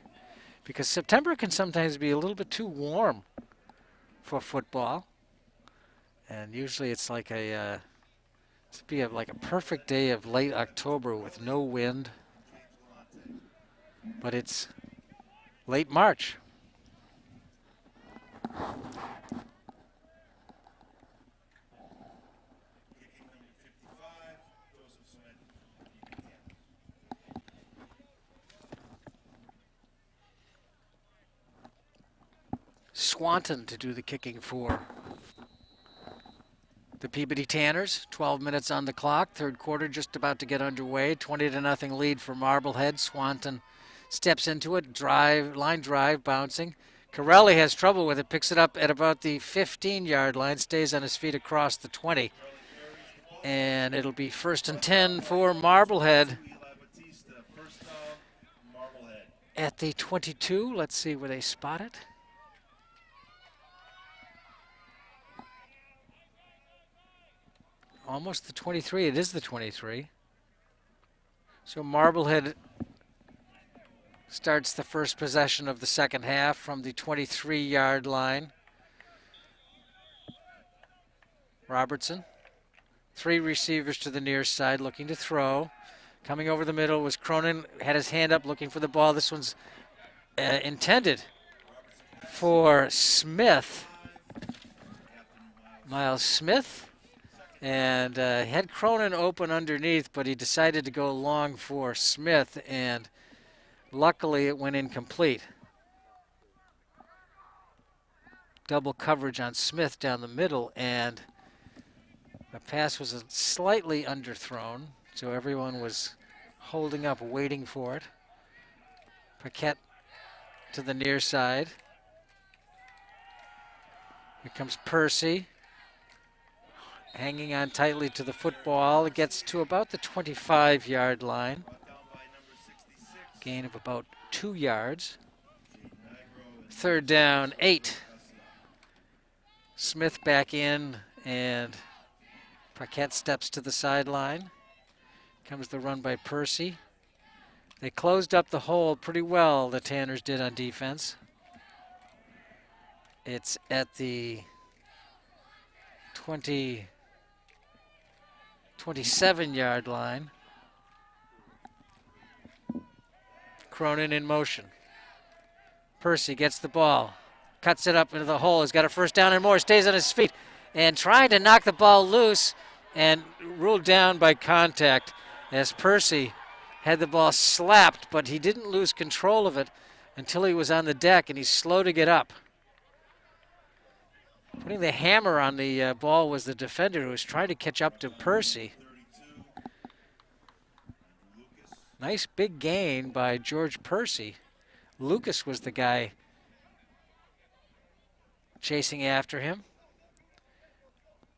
Because September can sometimes be a little bit too warm for football. And usually it's like like a perfect day of late October with no wind. But it's late March. Swanton to do the kicking for the Peabody Tanners. 12 minutes on the clock. Third quarter just about to get underway. 20-0 lead for Marblehead. Swanton steps into it. Line drive, bouncing. Corelli has trouble with it. Picks it up at about the 15-yard line. Stays on his feet across the 20. And it'll be 1st and 10 for Marblehead. At the 22. Let's see where they spot it. Almost the 23. It is the 23. So Marblehead starts the first possession of the second half from the 23-yard line. Robertson. 3 receivers to the near side looking to throw. Coming over the middle was Cronin. Had his hand up looking for the ball. This one's intended for Smith. Miles Smith. And had Cronin open underneath, but he decided to go long for Smith, and luckily it went incomplete. Double coverage on Smith down the middle, and the pass was slightly underthrown, so everyone was holding up, waiting for it. Paquette to the near side. Here comes Percy. Hanging on tightly to the football. It gets to about the 25-yard line. Gain of about 2 yards. 3rd down, 8. Smith back in, and Paquette steps to the sideline. Comes the run by Percy. They closed up the hole pretty well, the Tanners did on defense. It's at the 27-yard line. Cronin in motion. Percy gets the ball, cuts it up into the hole. He's got a 1st down and more, stays on his feet, and trying to knock the ball loose and ruled down by contact as Percy had the ball slapped, but he didn't lose control of it until he was on the deck, and he's slow to get up. Putting the hammer on the ball was the defender who was trying to catch up to Percy. Nice big gain by George Percy. Lucas was the guy chasing after him.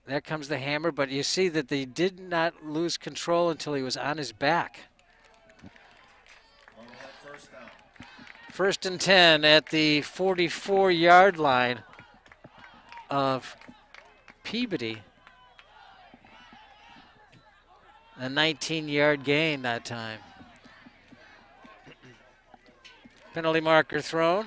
There comes the hammer, but you see that they did not lose control until he was on his back. 1st and 10 at the 44-yard line of Peabody. A 19-yard gain that time. Penalty marker thrown.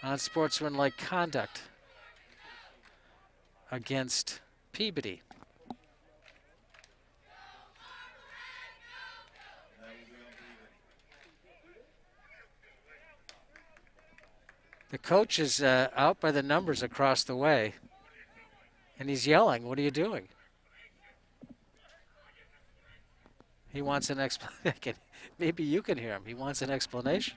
Unsportsmanlike conduct against Peabody. The coach is out by the numbers across the way, and he's yelling, "What are you doing?" He wants an explanation. Maybe you can hear him. He wants an explanation.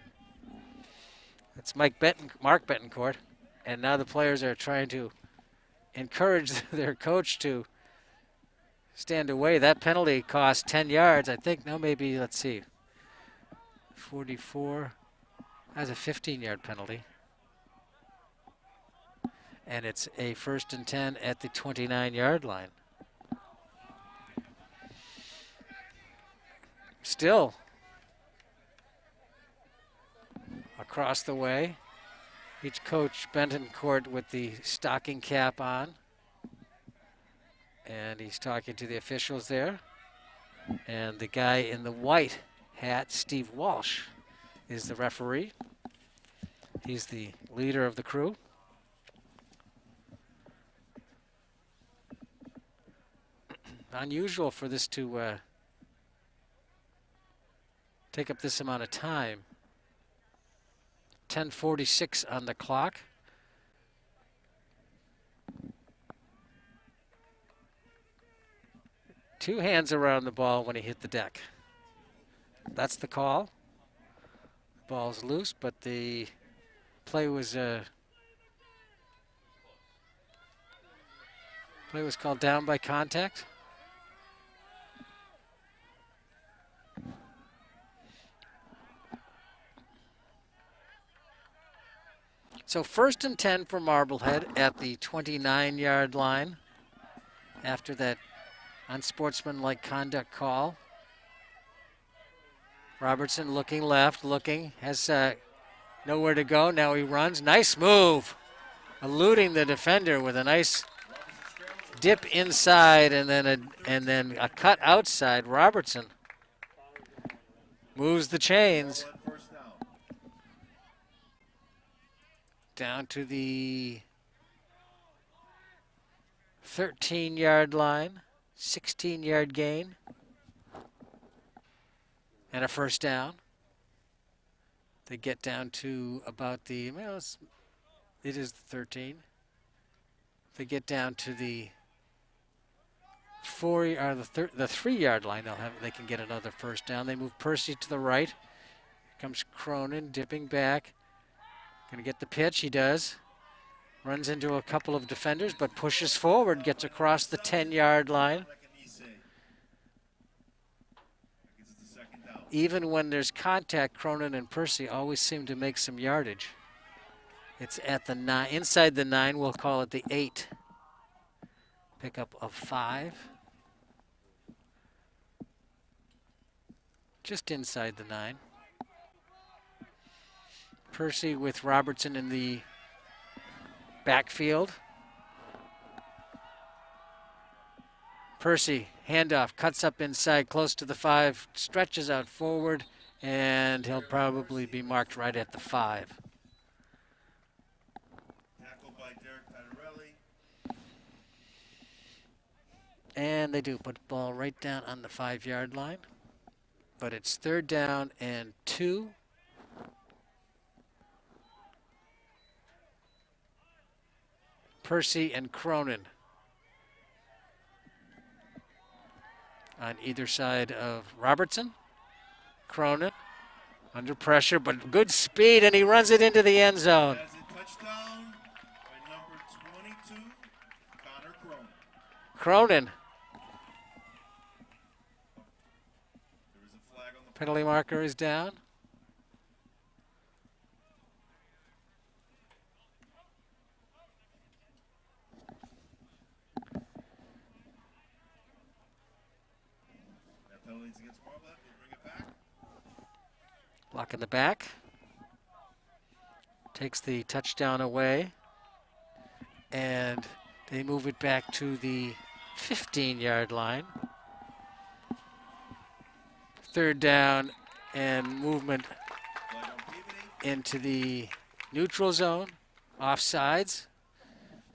It's Mark Betancourt, and now the players are trying to encourage their coach to stand away. That penalty cost 10 yards, I think. No, maybe, let's see, 44. That's a 15-yard penalty. And it's a 1st and 10 at the 29-yard line. Still across the way. Each coach Betancourt with the stocking cap on. And he's talking to the officials there. And the guy in the white hat, Steve Walsh, is the referee. He's the leader of the crew. Unusual for this to take up this amount of time. 10:46 on the clock. Two hands around the ball when he hit the deck. That's the call. The ball's loose, but the play was called down by contact. So 1st and 10 for Marblehead at the 29-yard line after that unsportsmanlike conduct call. Robertson looking left, has nowhere to go. Now he runs. Nice move. Eluding the defender with a nice dip inside and then a cut outside. Robertson moves the chains. Down to the 13-yard line, 16-yard gain, and a 1st down. They get down to about the, well, it is the 13. They get down to the 3-yard line. They can get another 1st down. They move Percy to the right. Here comes Cronin dipping back. Gonna get the pitch, he does. Runs into a couple of defenders, but pushes forward, gets across the 10-yard line. Even when there's contact, Cronin and Percy always seem to make some yardage. It's at the 9, inside the 9, we'll call it the 8. Pickup of 5. Just inside the 9. Percy with Robertson in the backfield. Percy, handoff, cuts up inside, close to the 5, stretches out forward, and he'll probably be marked right at the 5. Tackled by Derek Pattarelli. And they do put the ball right down on the 5-yard line. But it's 3rd down and 2. Percy and Cronin on either side of Robertson. Cronin under pressure, but good speed, and he runs it into the end zone. Has a touchdown by number 22, Connor Cronin. Cronin. There is a flag on the Penalty marker is down. penalties against Marblehead. We'll bring it back. Block in the back. takes the touchdown away, and they move it back to the 15-yard line. Third down and movement Flag on Peabody. into the neutral zone, offsides.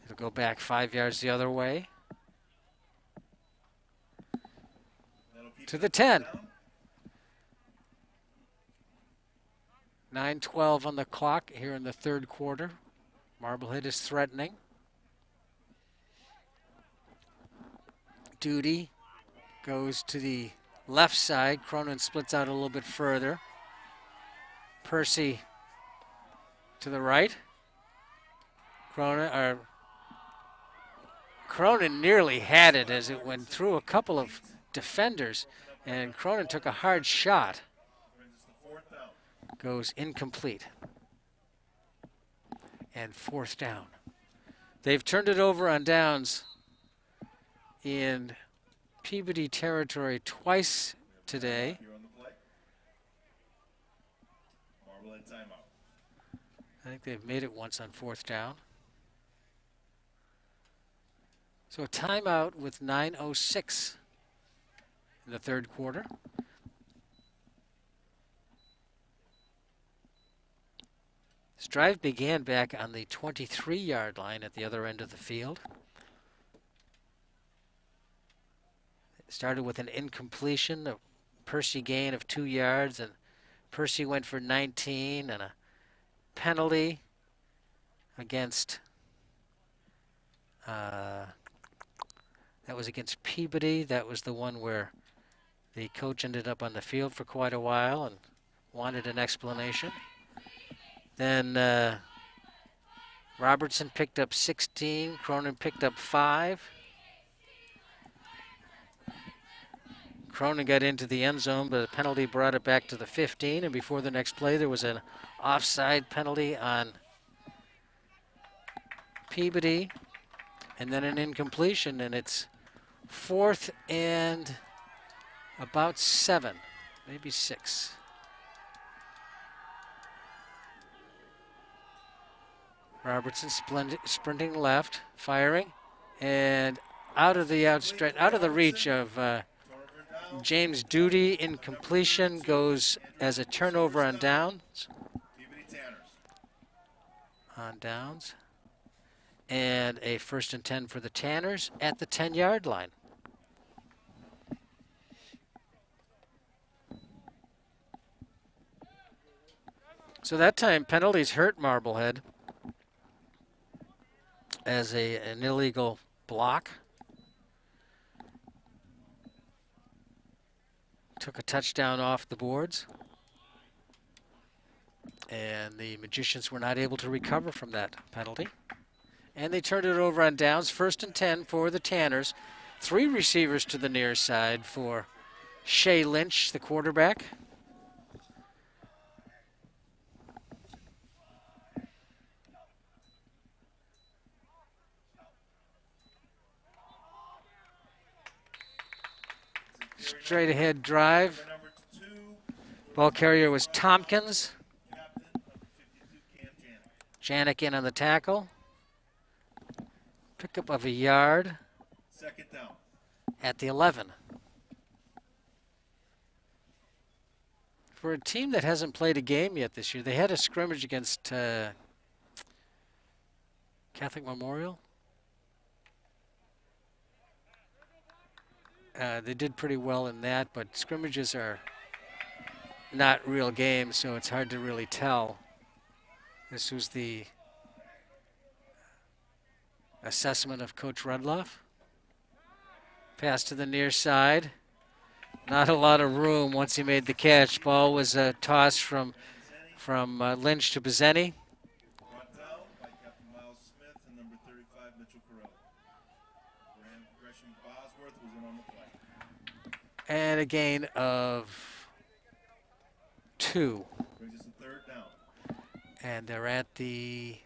It'll go back 5 yards the other way That'll keep to it the at 10. down. 9:12 on the clock here in the third quarter. Marblehead is threatening. Duty goes to the left side. Cronin splits out a little bit further. Percy to the right. Cronin nearly had it as it went through a couple of defenders, and Cronin took a hard shot. Brings us to 4th down. Goes incomplete. And 4th down. They've turned it over on downs in Peabody territory twice today. Here on the play. Marblehead timeout. I think they've made it once on 4th down. So a timeout with 9:06 in the third quarter. This drive began back on the 23-yard line at the other end of the field. It started with an incompletion, a Percy gain of 2 yards, and Percy went for 19, and a penalty against, that was against Peabody. That was the one where the coach ended up on the field for quite a while and wanted an explanation. Then Robertson picked up 16. Cronin picked up 5. Cronin got into the end zone, but a penalty brought it back to the 15. And before the next play, there was an offside penalty on Peabody, and then an incompletion, and it's 4th and about 7, maybe 6. Robertson sprinting left, firing, and out of the reach of Turnover down. James Duty. Incompletion goes as a turnover on downs. Peabody Tanners. On downs. And a 1st and 10 for the Tanners at the 10-yard line. So that time penalties hurt Marblehead as an illegal block. Took a touchdown off the boards. And the Magicians were not able to recover from that penalty. And they turned it over on downs. 1st and 10 for the Tanners. 3 receivers to the near side for Shea Lynch, the quarterback. Straight ahead drive. Number 2, Ball carrier was Tompkins. captain, number 52, Cam Janik. Janik in on the tackle. Pickup of a yard 2nd down. at the 11. For a team that hasn't played a game yet this year, they had a scrimmage against Catholic Memorial. They did pretty well in that, but scrimmages are not real games, so it's hard to really tell. This was the assessment of Coach Rudloff. Pass to the near side. Not a lot of room once he made the catch. Ball was tossed from Lynch to Bezzeni. Brought down by Captain Miles Smith and number 35, Mitchell Correll. Gresham Bosworth was in on the play. And a gain of 2. Brings us to 3rd down. And they're at the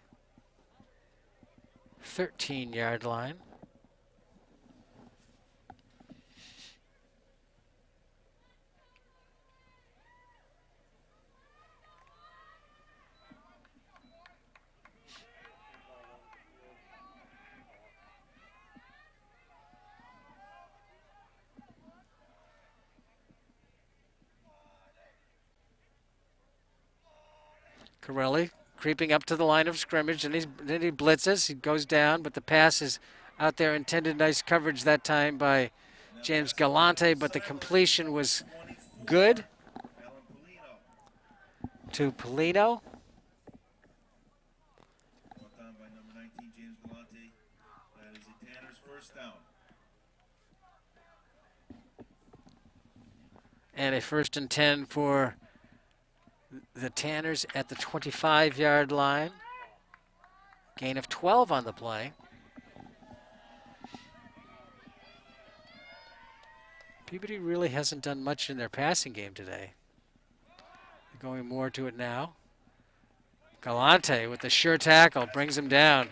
13-yard line. Corelli creeping up to the line of scrimmage, and then he blitzes. He goes down, but the pass is out there. Intended nice coverage that time by James Galante, but the completion was good to Polino. Brought down by number 19, James Galante. That is a Tanner's first down. And a 1st and 10 for the Tanners at the 25-yard line. Gain of 12 on the play. Peabody really hasn't done much in their passing game today. They're going more to it now. Galante with the sure tackle brings him down.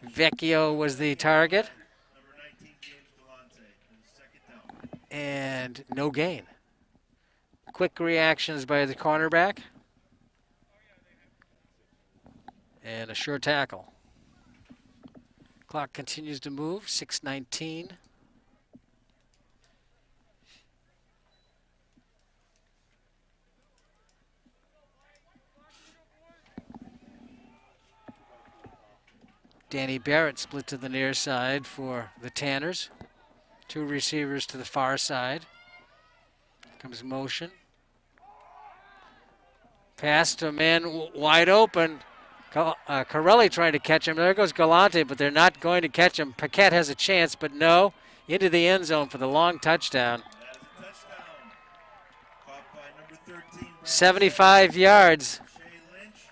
Vecchio was the target. Number 19, James Galante. Second down. And no gain. Quick reactions by the cornerback. And a sure tackle. Clock continues to move, 6:19. Danny Barrett split to the near side for the Tanners. 2 receivers to the far side. Comes motion. Pass to a man wide open. Corelli trying to catch him. There goes Galante, but they're not going to catch him. Paquette has a chance, but no. Into the end zone for the long touchdown. That is a touchdown. Caught by number 13, 75 yards. Shea Lynch.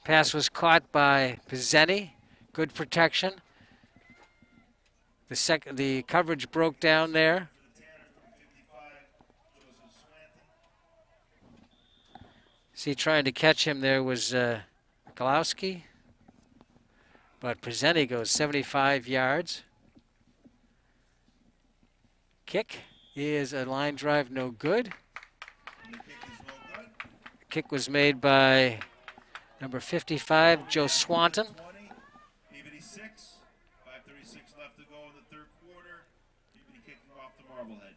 Pass was caught by Pizzeni. Good protection. The coverage broke down there. For the Tanners, number 55, Joseph Swanton. See, trying to catch him there was Galowski. But Pizzeni goes 75 yards. Kick is a line drive, no good. And the kick is no good. Kick was made by number 55, Joe Swanton. 20, Peabody 6, 5:36 left to go in the third quarter. Peabody kicking off the Marblehead.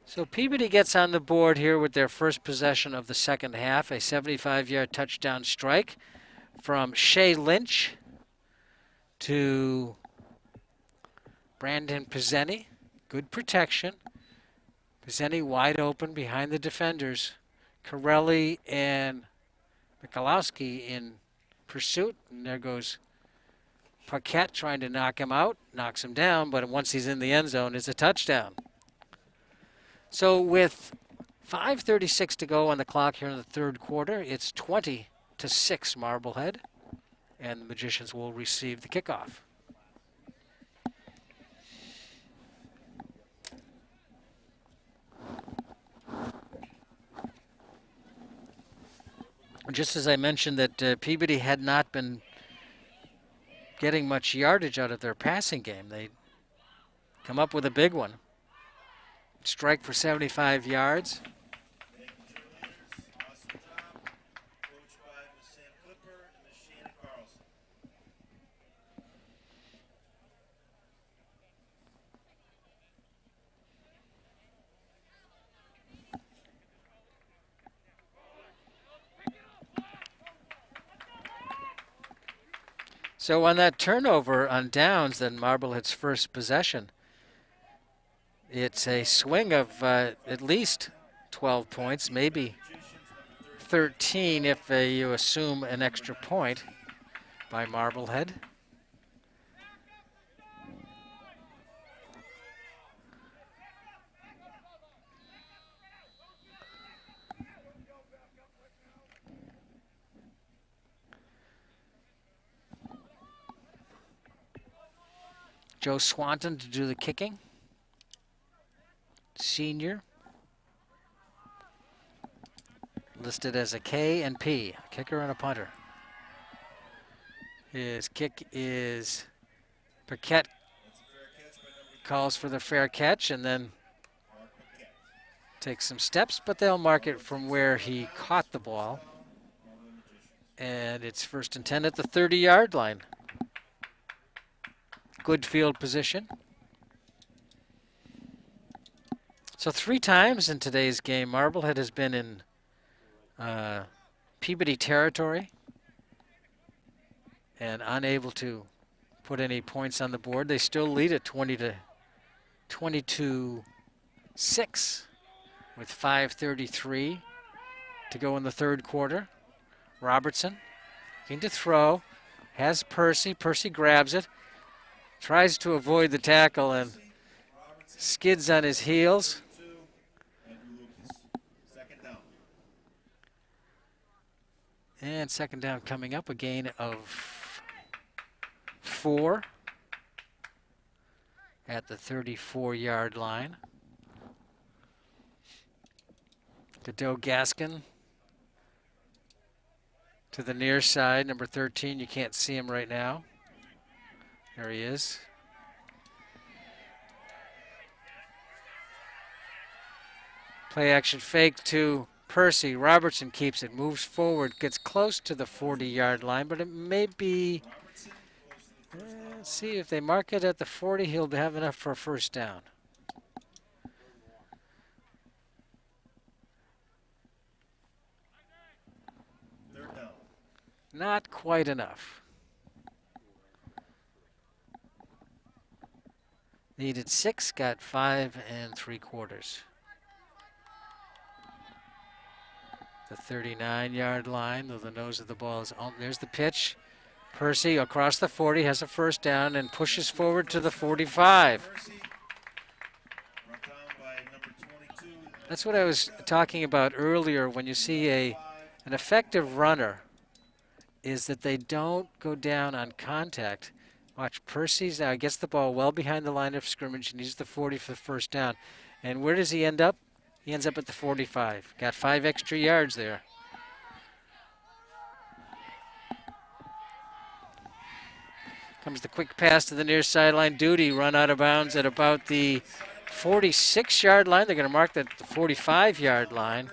So Peabody gets on the board here with their first possession of the second half, a 75-yard touchdown strike from Shea Lynch to Brandon Pizzeni. Good protection. Pizzeni wide open behind the defenders. Corelli and Mikulowski in pursuit. And there goes Paquette trying to knock him out. Knocks him down, but once he's in the end zone, it's a touchdown. So with 5:36 to go on the clock here in the third quarter, it's 20-6 Marblehead, and the Magicians will receive the kickoff. Just as I mentioned that Peabody had not been getting much yardage out of their passing game, they come up with a big one. Strike for 75 yards. Thank you, cheerleaders. Awesome job. Coached by Miss Sam Clipper and Miss Shannon Carlson. So on that turnover on downs, then Marblehead's first possession, it's a swing of at least 12 points, maybe 13 if you assume an extra point by Marblehead. Joe Swanton to do the kicking. Senior. Listed as a K and P, a kicker and a punter. His kick is Paquette calls for the fair catch and then takes some steps, but they'll mark it from where he caught the ball. And it's 1st and 10 at the 30-yard line. Good field position. So 3 times in today's game, Marblehead has been in Peabody territory and unable to put any points on the board. They still lead at 22-6 with 5:33 to go in the 3rd quarter. Robertson looking to throw, has Percy. Percy grabs it, tries to avoid the tackle and skids on his heels. And 2nd down coming up, a gain of 4 at the 34-yard line. Godot Gaskin to the near side, number 13. You can't see him right now. There he is. Play action fake to Percy. Robertson keeps it, moves forward, gets close to the 40-yard line, but it may be, let's see, if they mark it at the 40, he'll have enough for a 1st down. Not quite enough. Needed 6, got 5 3/4. The 39-yard line, though the nose of the ball is on. There's the pitch. Percy across the 40 has a 1st down and pushes forward to the 45. That's what I was talking about earlier. When you see an effective runner, is that they don't go down on contact. Watch, Percy's now gets the ball well behind the line of scrimmage and needs the 40 for the 1st down. And where does he end up? He ends up at the 45. Got 5 extra yards there. Comes the quick pass to the near sideline. Duty run out of bounds at about the 46-yard line. They're going to mark that at the 45-yard line.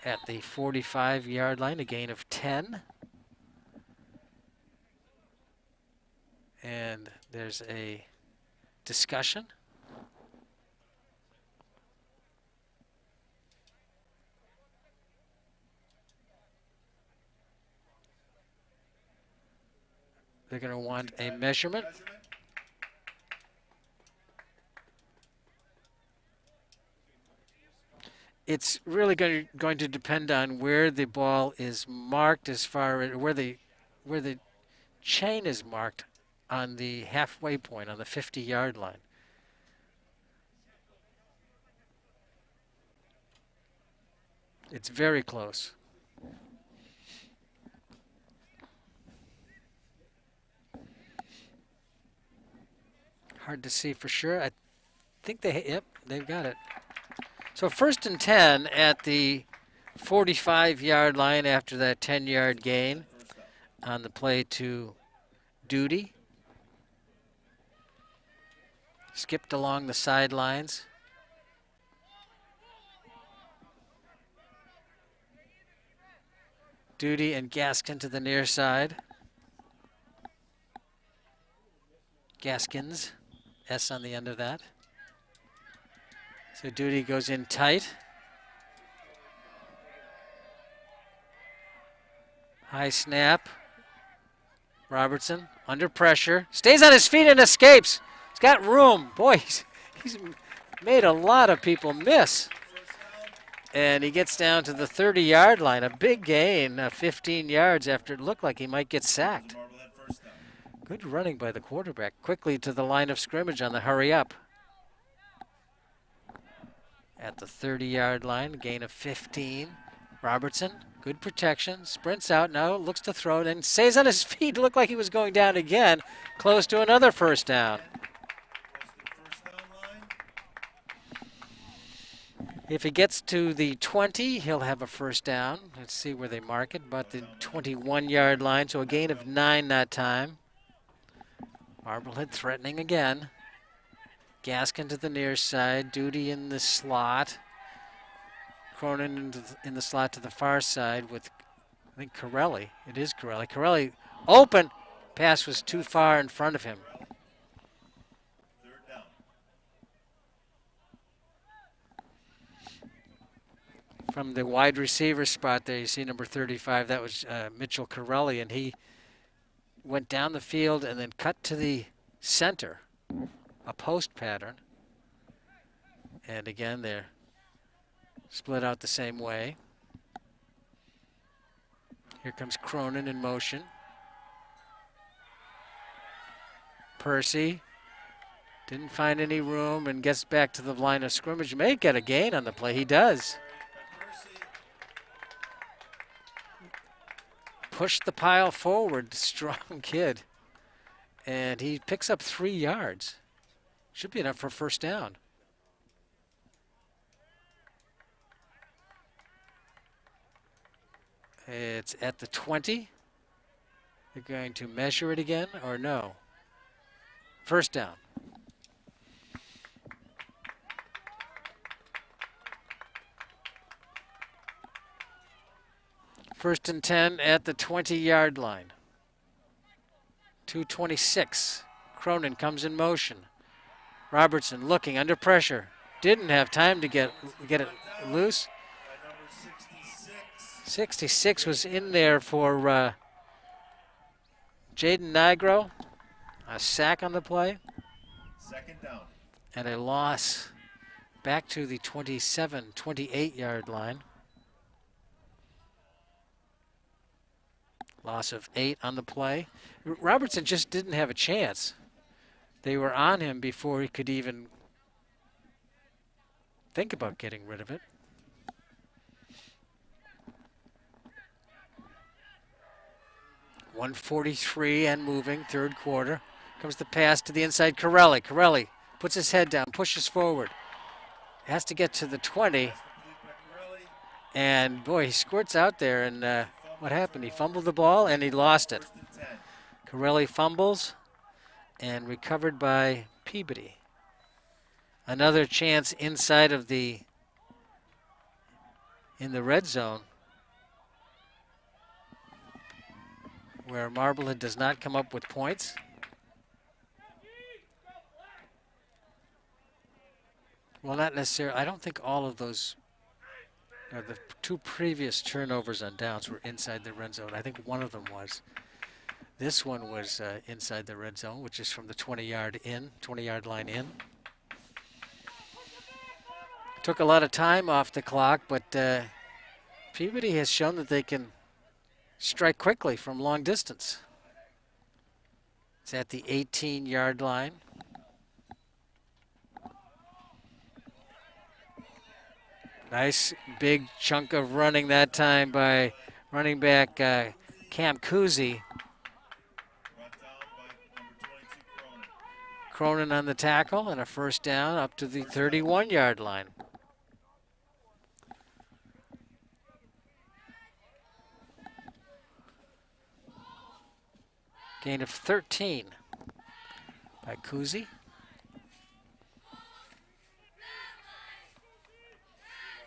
At the 45-yard line, a gain of 10. And there's a discussion. They're going to want a measurement. It's really going to depend on where the ball is marked, as far as where the chain is marked on the halfway point, on the 50-yard line. It's very close. Hard to see for sure. I think yep, they've got it. So 1st and 10 at the 45-yard line after that 10-yard gain on the play to Duty. Skipped along the sidelines. Duty and Gaskin to the near side. Gaskins, S on the end of that. So Duty goes in tight. High snap. Robertson under pressure. Stays on his feet and escapes. He's got room. Boy, he's made a lot of people miss. And he gets down to the 30-yard line. A big gain, 15 yards after it looked like he might get sacked. Good running by the quarterback. Quickly to the line of scrimmage on the hurry up. At the 30-yard line, gain of 15. Robertson, good protection, sprints out, now looks to throw, then stays on his feet. Looked like he was going down again, close to another 1st down. If he gets to the 20, he'll have a 1st down. Let's see where they mark it, but the 21-yard line, so a gain of 9 that time. Marblehead threatening again. Gaskin to the near side. Duty in the slot. Cronin in the slot to the far side with, I think, Corelli. It is Corelli. Corelli open. Pass was too far in front of him. Third down. From the wide receiver spot there, you see number 35. That was Mitchell Corelli, and he went down the field and then cut to the center, a post pattern. And again, they're split out the same way. Here comes Cronin in motion. Percy didn't find any room and gets back to the line of scrimmage. May get a gain on the play. He does. Push the pile forward, strong kid. And he picks up 3 yards. Should be enough for first down. It's at the 20. They're going to measure it again or no? First down. First and 10 at the 20-yard line. 2:26. Cronin comes in motion. Robertson looking under pressure. Didn't have time to get it loose. By number 66. 66 was in there for Jaden Nigro. A sack on the play. Second down. And a loss back to the 27, 28-yard line. Loss of 8 on the play. Robertson just didn't have a chance. They were on him before he could even think about getting rid of it. .143 and moving, third quarter. Comes the pass to the inside, Corelli. Corelli puts his head down, pushes forward. Has to get to the 20. And boy, he squirts out there, and what happened? He fumbled the ball and he lost it. Corelli fumbles and recovered by Peabody. Another chance inside of in the red zone, where Marblehead does not come up with points. Well, not necessarily. I don't think all of those, the 2 previous turnovers on downs were inside the red zone. I think one of them was. This one was inside the red zone, which is from the 20-yard line in. Took a lot of time off the clock, but Peabody has shown that they can strike quickly from long distance. It's at the 18-yard line. Nice big chunk of running that time by running back Cam Kuzi. Brought down by number 22, Cronin. Cronin on the tackle and a first down up to the 31-yard line. Gain of 13 by Kuzi.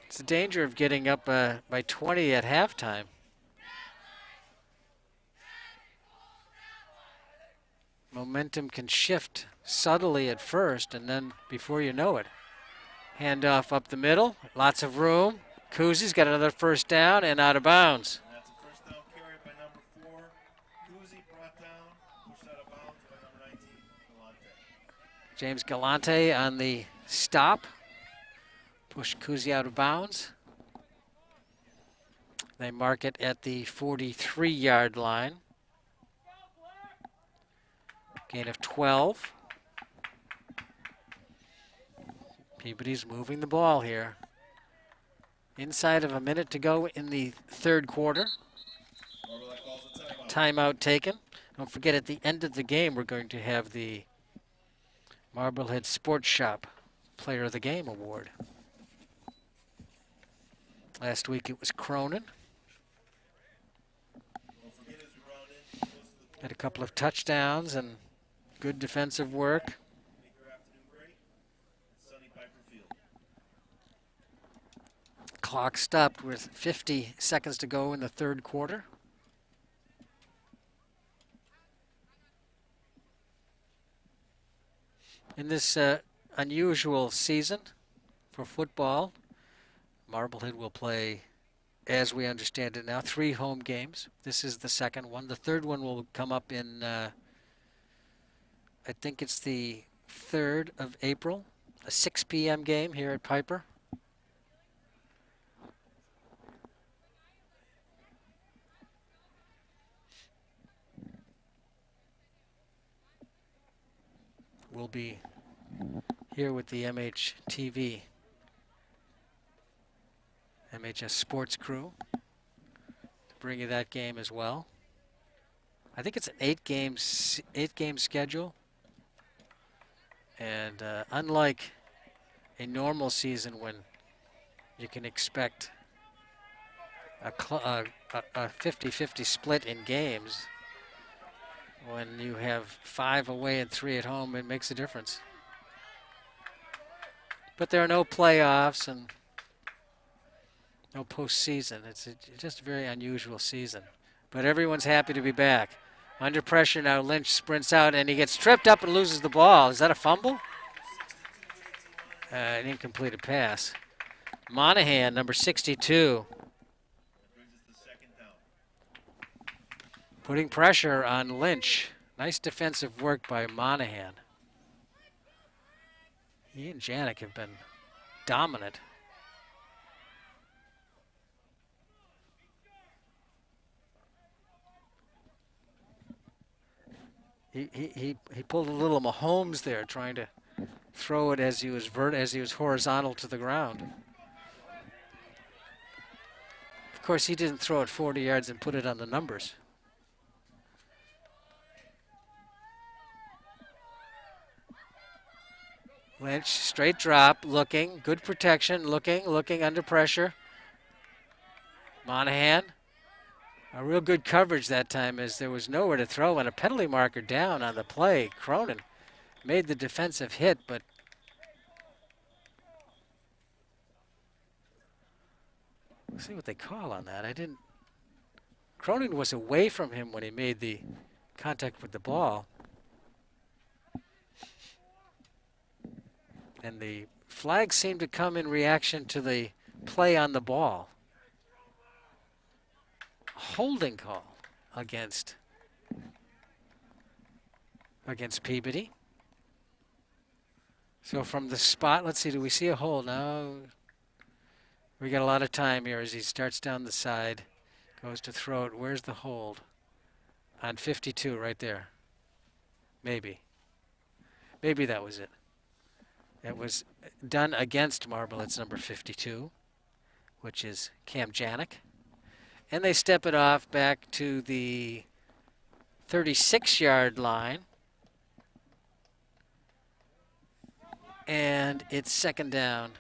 It's a danger of getting up by 20 at halftime. Momentum can shift subtly at first, and then before you know it, handoff up the middle, lots of room. Kuzi's got another first down and out of bounds. And that's a first down carry by number 4. Kuzi brought down, pushed out of bounds by number 19, Galante. James Galante on the stop. Push Kuzi out of bounds. They mark it at the 43-yard line. Gain of 12. Peabody's moving the ball here. Inside of a minute to go in the third quarter. Marblehead calls a timeout. Timeout taken. Don't forget, at the end of the game, we're going to have the Marblehead Sports Shop Player of the Game Award. Last week it was Cronin. Don't forget as we round in, close to the Had a couple of touchdowns and good defensive work. Make your afternoon great. clock stopped with 50 seconds to go in the third quarter. In this unusual season for football, Marblehead will play, as we understand it now, 3 home games. This is the second one. The third one will come up in, I think it's the 3rd of April, a 6 p.m. game here at Piper. We'll be here with the MHTV, MHS sports crew to bring you that game as well. I think it's an 8-game schedule, and unlike a normal season when you can expect a 50-50 split in games, when you have 5 away and 3 at home, it makes a difference. But there are no playoffs and no postseason. It's just a very unusual season. But everyone's happy to be back. Under pressure now, Lynch sprints out, and he gets tripped up and loses the ball. Is that a fumble? An incompleted pass. Monahan, number 62. Putting pressure on Lynch. Nice defensive work by Monahan. He and Janik have been dominant. He pulled a little Mahomes there, trying to throw it as he was horizontal to the ground. Of course, he didn't throw it 40 yards and put it on the numbers. Lynch, straight drop, looking, good protection, looking under pressure. Monahan, a real good coverage that time as there was nowhere to throw and a penalty marker down on the play. Cronin made the defensive hit, but we'll see what they call on that. Cronin was away from him when he made the contact with the ball. And the flag seemed to come in reaction to the play on the ball. Holding call against Peabody. So from the spot, let's see, do we see a hold? No. We got a lot of time here as he starts down the side, goes to throw it. Where's the hold? On 52, right there. Maybe that was it. It was done against Marblehead's number 52, which is Cam Janik. And they step it off back to the 36-yard line. And it's second down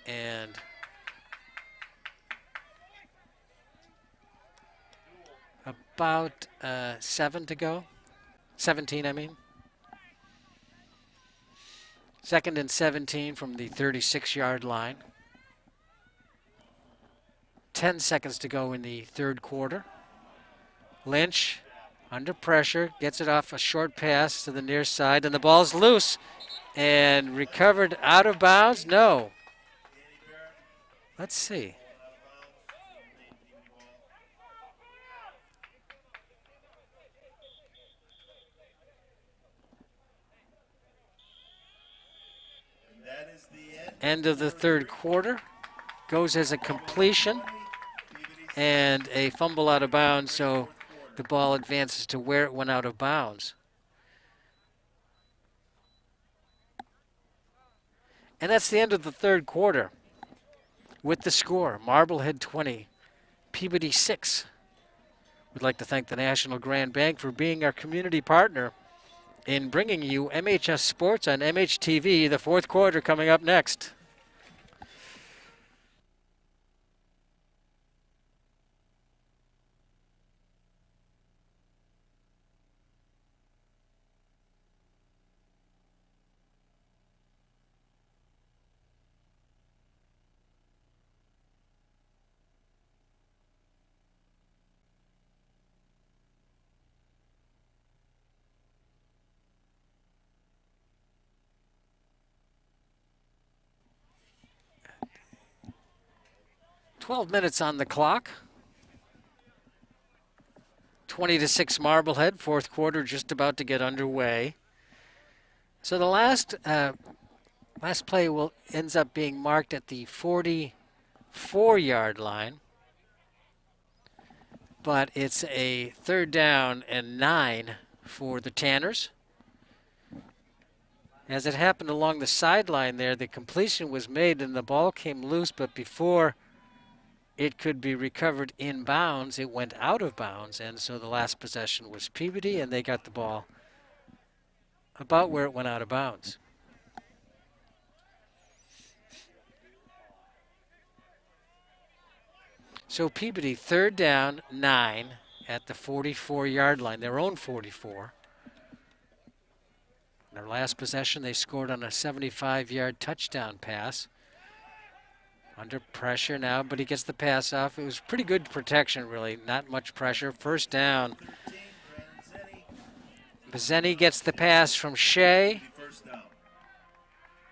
and about 7 to go. 17, I mean. Second and 17 from the 36-yard line. 10 seconds to go in the third quarter. Lynch, under pressure, gets it off a short pass to the near side, and the ball's loose and recovered out of bounds. No. Let's see. End of the third quarter. Goes as a completion and a fumble out of bounds, so the ball advances to where it went out of bounds. And that's the end of the third quarter with the score, Marblehead 20, Peabody 6. We'd like to thank the National Grand Bank for being our community partner in bringing you MHS Sports on MHTV, the fourth quarter coming up next. 12 minutes on the clock. 20-6 Marblehead. Fourth quarter just about to get underway. So the last play ends up being marked at the 44-yard line. But it's a 3rd down and 9 for the Tanners. As it happened along the sideline there, the completion was made and the ball came loose, but before it could be recovered in bounds, it went out of bounds, and so the last possession was Peabody, and they got the ball about where it went out of bounds. So Peabody, 3rd down, 9 at the 44-yard line, their own 44. Their last possession, they scored on a 75-yard touchdown pass. Under pressure now, but he gets the pass off. It was pretty good protection, really. Not much pressure. 1st down. Bezzeni gets the pass from Shea.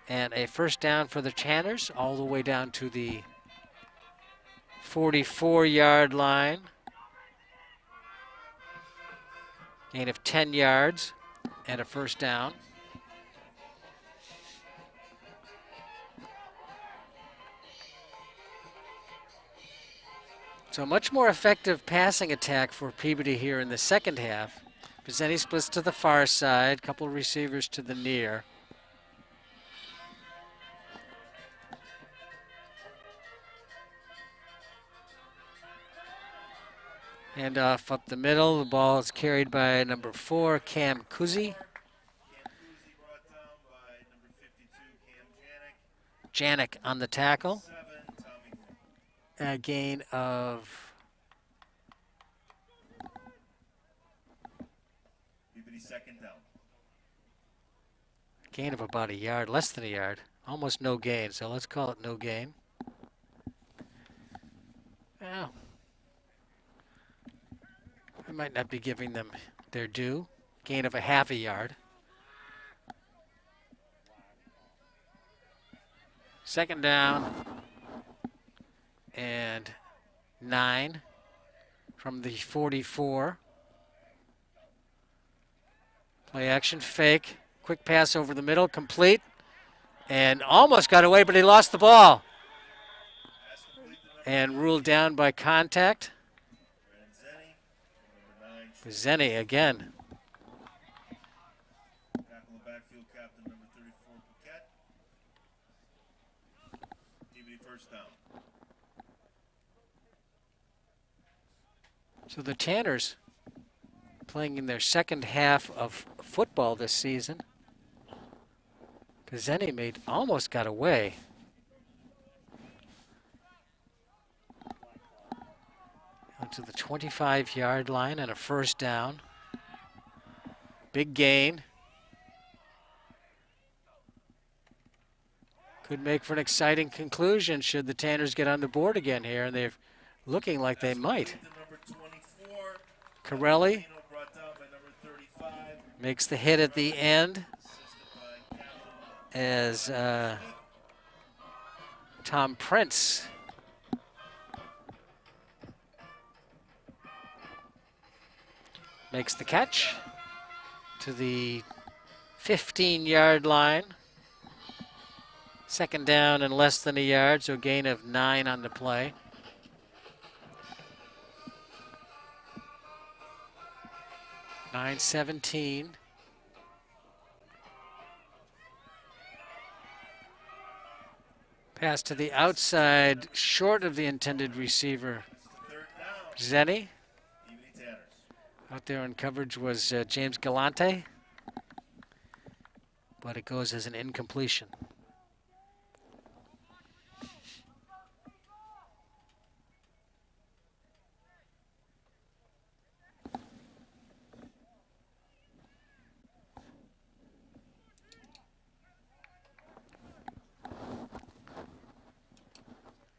And a 1st down for the Tanners, all the way down to the 44-yard line. Gain of 10 yards and a 1st down. So much more effective passing attack for Peabody here in the second half. Bezzeni splits to the far side, couple receivers to the near. Hand off up the middle. The ball is carried by number 4, Cam Kuzi. Janik on the tackle. A gain of about a yard, less than a yard. Almost no gain, so let's call it no gain. Well, I might not be giving them their due. Gain of a half a yard. 2nd down and 9 from the 44. Play action fake. Quick pass over the middle, complete. And almost got away, but he lost the ball. And ruled down by contact. Bezzeni again. So the Tanners playing in their second half of football this season. Bezzeni almost got away. Out to the 25-yard line and a 1st down. Big gain. Could make for an exciting conclusion should the Tanners get on the board again here, and they're looking like they might. Corelli makes the hit at the end as Tom Prince makes the catch to the 15-yard line. 2nd down and less than a yard, so a gain of 9 on the play. .917. Pass to the outside, short of the intended receiver. Bezzeni. Out there in coverage was James Galante, but it goes as an incompletion.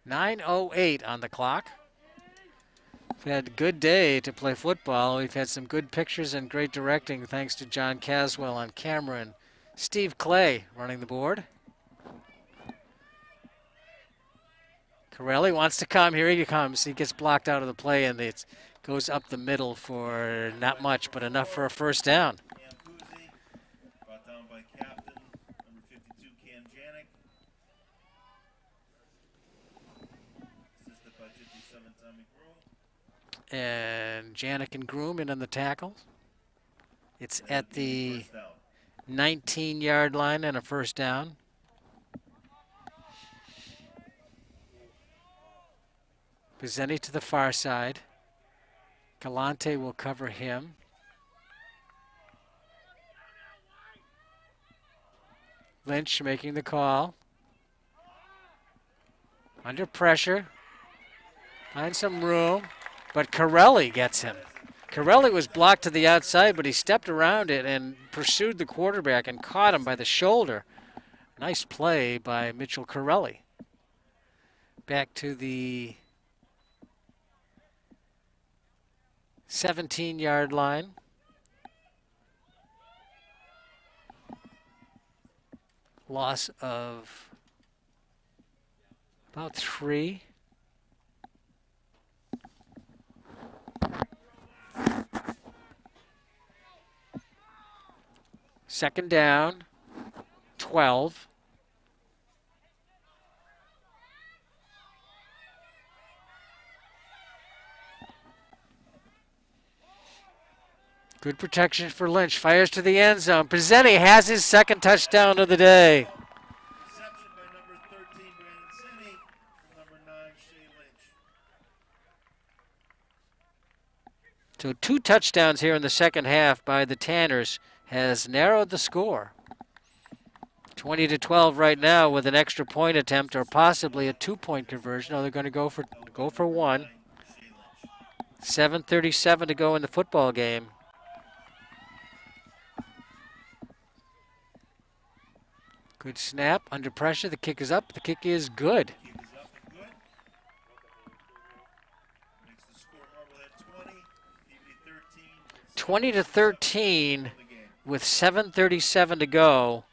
.908 on the clock. We've had a good day to play football. We've had some good pictures and great directing thanks to John Caswell on camera and Steve Clay running the board. Corelli wants to come. Here he comes. He gets blocked out of the play, and it goes up the middle for not much, but enough for a first down. Mancusi, brought down by captain, number 52, Cam Janik. Assisted by 57, Tommy Groom. And Janik and Groom in on the tackle. It's And at it'll be the first down. 19-yard line and a first down. Pizzeni to the far side. Galante will cover him. Lynch making the call. Under pressure. Finds some room. But Corelli gets him. Corelli was blocked to the outside, but he stepped around it and pursued the quarterback and caught him by the shoulder. Nice play by Mitchell Corelli. Back to the 17-yard line. Loss of about 3. Second down, 12. Good protection for Lynch. Fires to the end zone. Pizzeni has his second touchdown of the day. Reception by number 13, Brandon Sinney, and number 9, Shea Lynch. So 2 touchdowns here in the second half by the Tanners has narrowed the score. 20-12 right now with an extra point attempt or possibly a 2-point conversion. Oh, they're going to go for 1. 9, Shea Lynch. 7:37 to go in the football game. Good snap, under pressure, the kick is up, the kick is good. Kick is up and good. Makes the score Marblehead 20, Peabody 13. 20-13 with 7:37 to go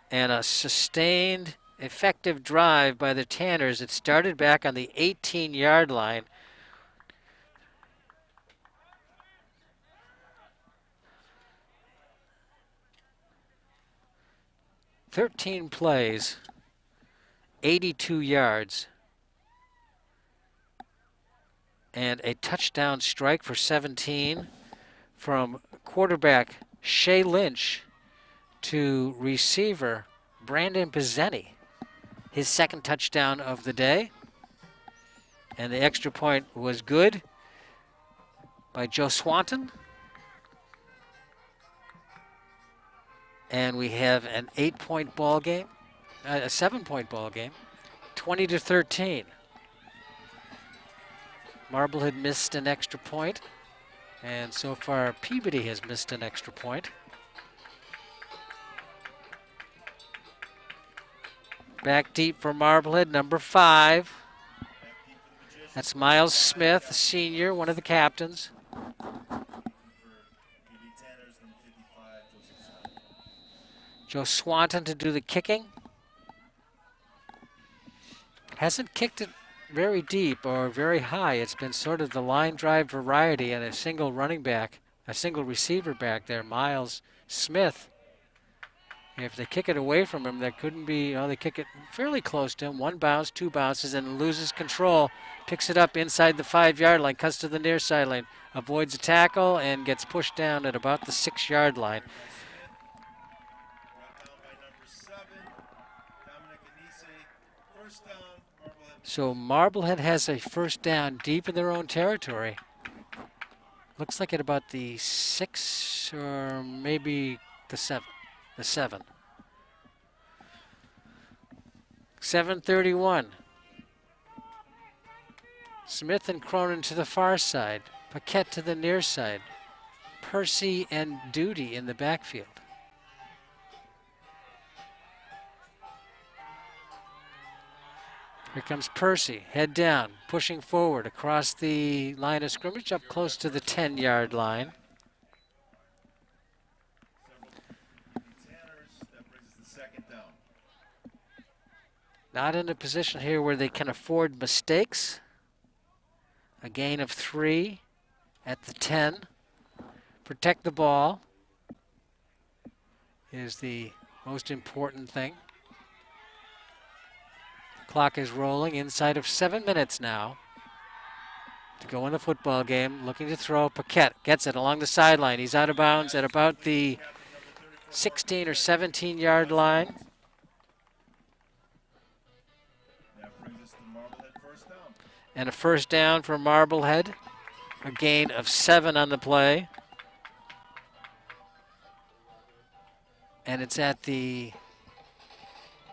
and a sustained, effective drive by the Tanners. It started back on the 18-yard line. "13 plays, 82 yards, and a touchdown strike for 17 from quarterback Shea Lynch to receiver Brandon Pizzeni. His second touchdown of the day. And the extra point was good by Joe Swanton. And we have an 8-point ball game, a 7-point ball game, 20-13. Marblehead missed an extra point, and so far Peabody has missed an extra point. Back deep for Marblehead, number 5. That's Miles Smith, a senior, one of the captains. Joe Swanton to do the kicking. Hasn't kicked it very deep or very high. It's been sort of the line drive variety and a single running back, a single receiver back there, Miles Smith. If they kick it away from him, that couldn't be, they kick it fairly close to him. 1 bounce, 2 bounces, and loses control. Picks it up inside the 5-yard line, cuts to the near sideline, avoids a tackle, and gets pushed down at about the 6-yard line. So Marblehead has a first down deep in their own territory. Looks like at about the 6 or maybe the 7. The 7. 7:31. Smith and Cronin to the far side. Paquette to the near side. Percy and Duty in the backfield. Here comes Percy, head down, pushing forward across the line of scrimmage, up close to the 10-yard line. That brings us to second down. not in a position here where they can afford mistakes. A gain of 3 at the 10. Protect the ball is the most important thing. Clock is rolling inside of 7 minutes now to go in the football game. Looking to throw. Paquette gets it along the sideline. He's out of bounds at about the 16 or 17 yard line. That brings us to Marblehead first down. And a first down for Marblehead. A gain of 7 on the play. And it's at the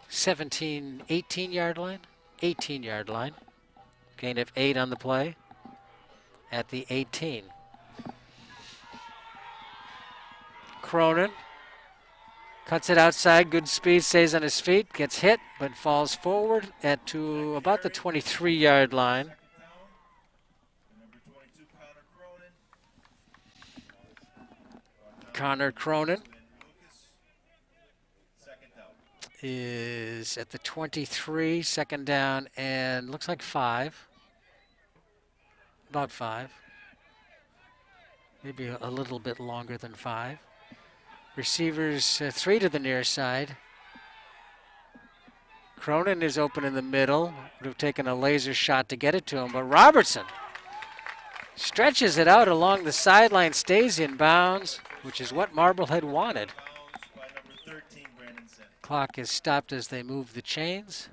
17, 18 yard line? 18 yard line. Gain of 8 on the play at the 18. Cronin cuts it outside, good speed, stays on his feet, gets hit, but falls forward at to about the 23 yard line. Number 22, Connor Cronin and Lucas. Second down. is at the 23, second down, and looks like 5. About 5. Maybe a little bit longer than 5. Receivers 3 to the near side. Cronin is open in the middle. Would have taken a laser shot to get it to him, but Robertson stretches it out along the sideline, stays in bounds, which is what Marblehead wanted. Bounds by number 13, Brandon Senni. Clock is stopped as they move the chains.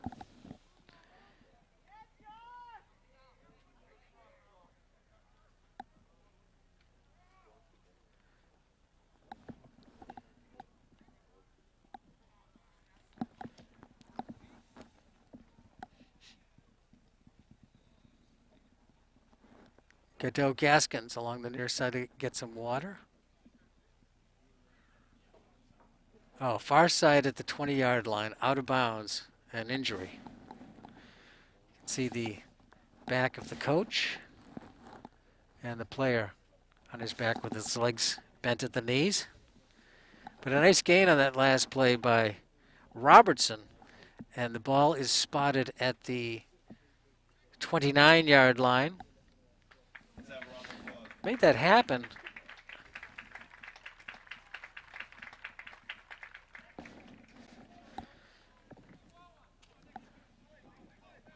Godot Gaskins along the near side to get some water. Oh, far side at the 20 yard line, out of bounds, an injury. You can see the back of the coach and the player on his back with his legs bent at the knees. But a nice gain on that last play by Robertson, and the ball is spotted at the 29 yard line. Is that wrong or wrong? Made that happen.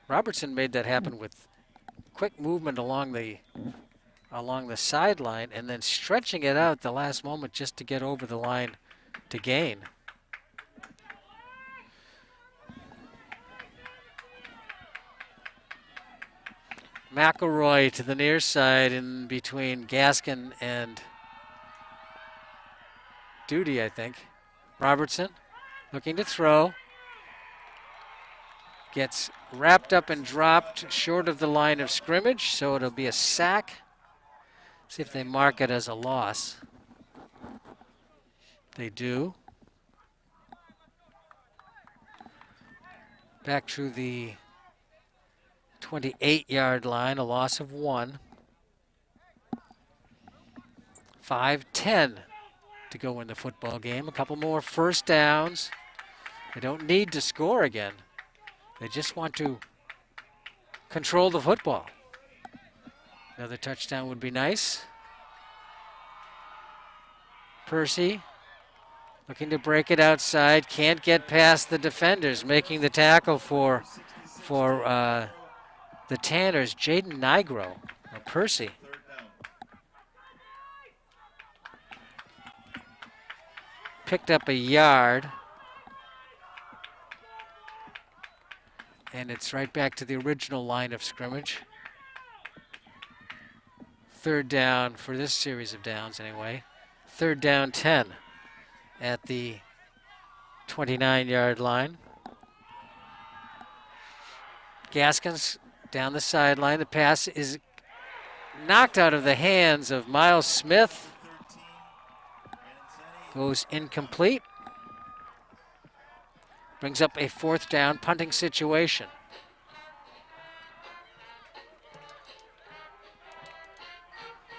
Robertson made that happen with quick movement along the sideline and then stretching it out the last moment just to get over the line to gain. McElroy to the near side in between Gaskin and Duty, I think. Robertson looking to throw. Gets wrapped up and dropped short of the line of scrimmage, so it'll be a sack. See if they mark it as a loss. They do. Back to the 28 yard line, a loss of 1. 5:10 to go in the football game. A couple more first downs. They don't need to score again. They just want to control the football. Another touchdown would be nice. Percy looking to break it outside. Can't get past the defenders. Making the tackle for the Tanners, Jaden Nigro, or Percy. Third down. Picked up a yard. And it's right back to the original line of scrimmage. Third down for this series of downs anyway. Third down 10 at the 29 yard line. Gaskins down the sideline. The pass is knocked out of the hands of Miles Smith. 13, Brandon Senni. Goes incomplete. Brings up a fourth down punting situation.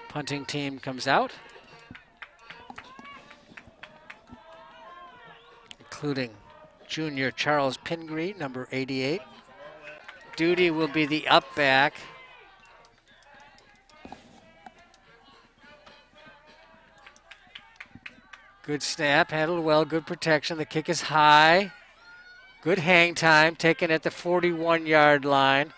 Punting team comes out, including junior Charles Pingree, number 88. For Marblehead. Duty will be the up back. Good snap, handled well, good protection. The kick is high. Good hang time, taken at the 41-yard line.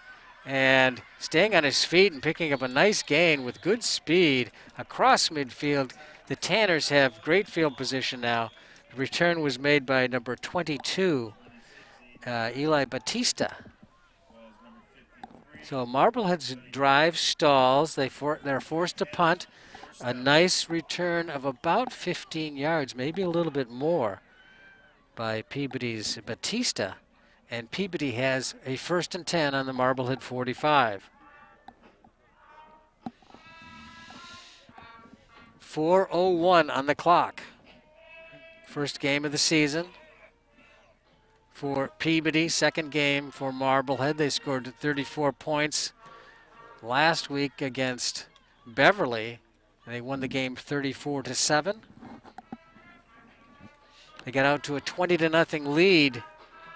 And staying on his feet and picking up a nice gain with good speed across midfield. The Tanners have great field position now. The return was made by number 22, Eli Batista. So Marblehead's drive stalls. They're forced to punt. A nice return of about 15 yards, maybe a little bit more, by Peabody's Batista. And Peabody has a 1st and 10 on the Marblehead 45. 4:01 on the clock. First game of the season for Peabody, second game for Marblehead. They scored 34 points last week against Beverly. They won the game 34-7. They got out to a 20-0 lead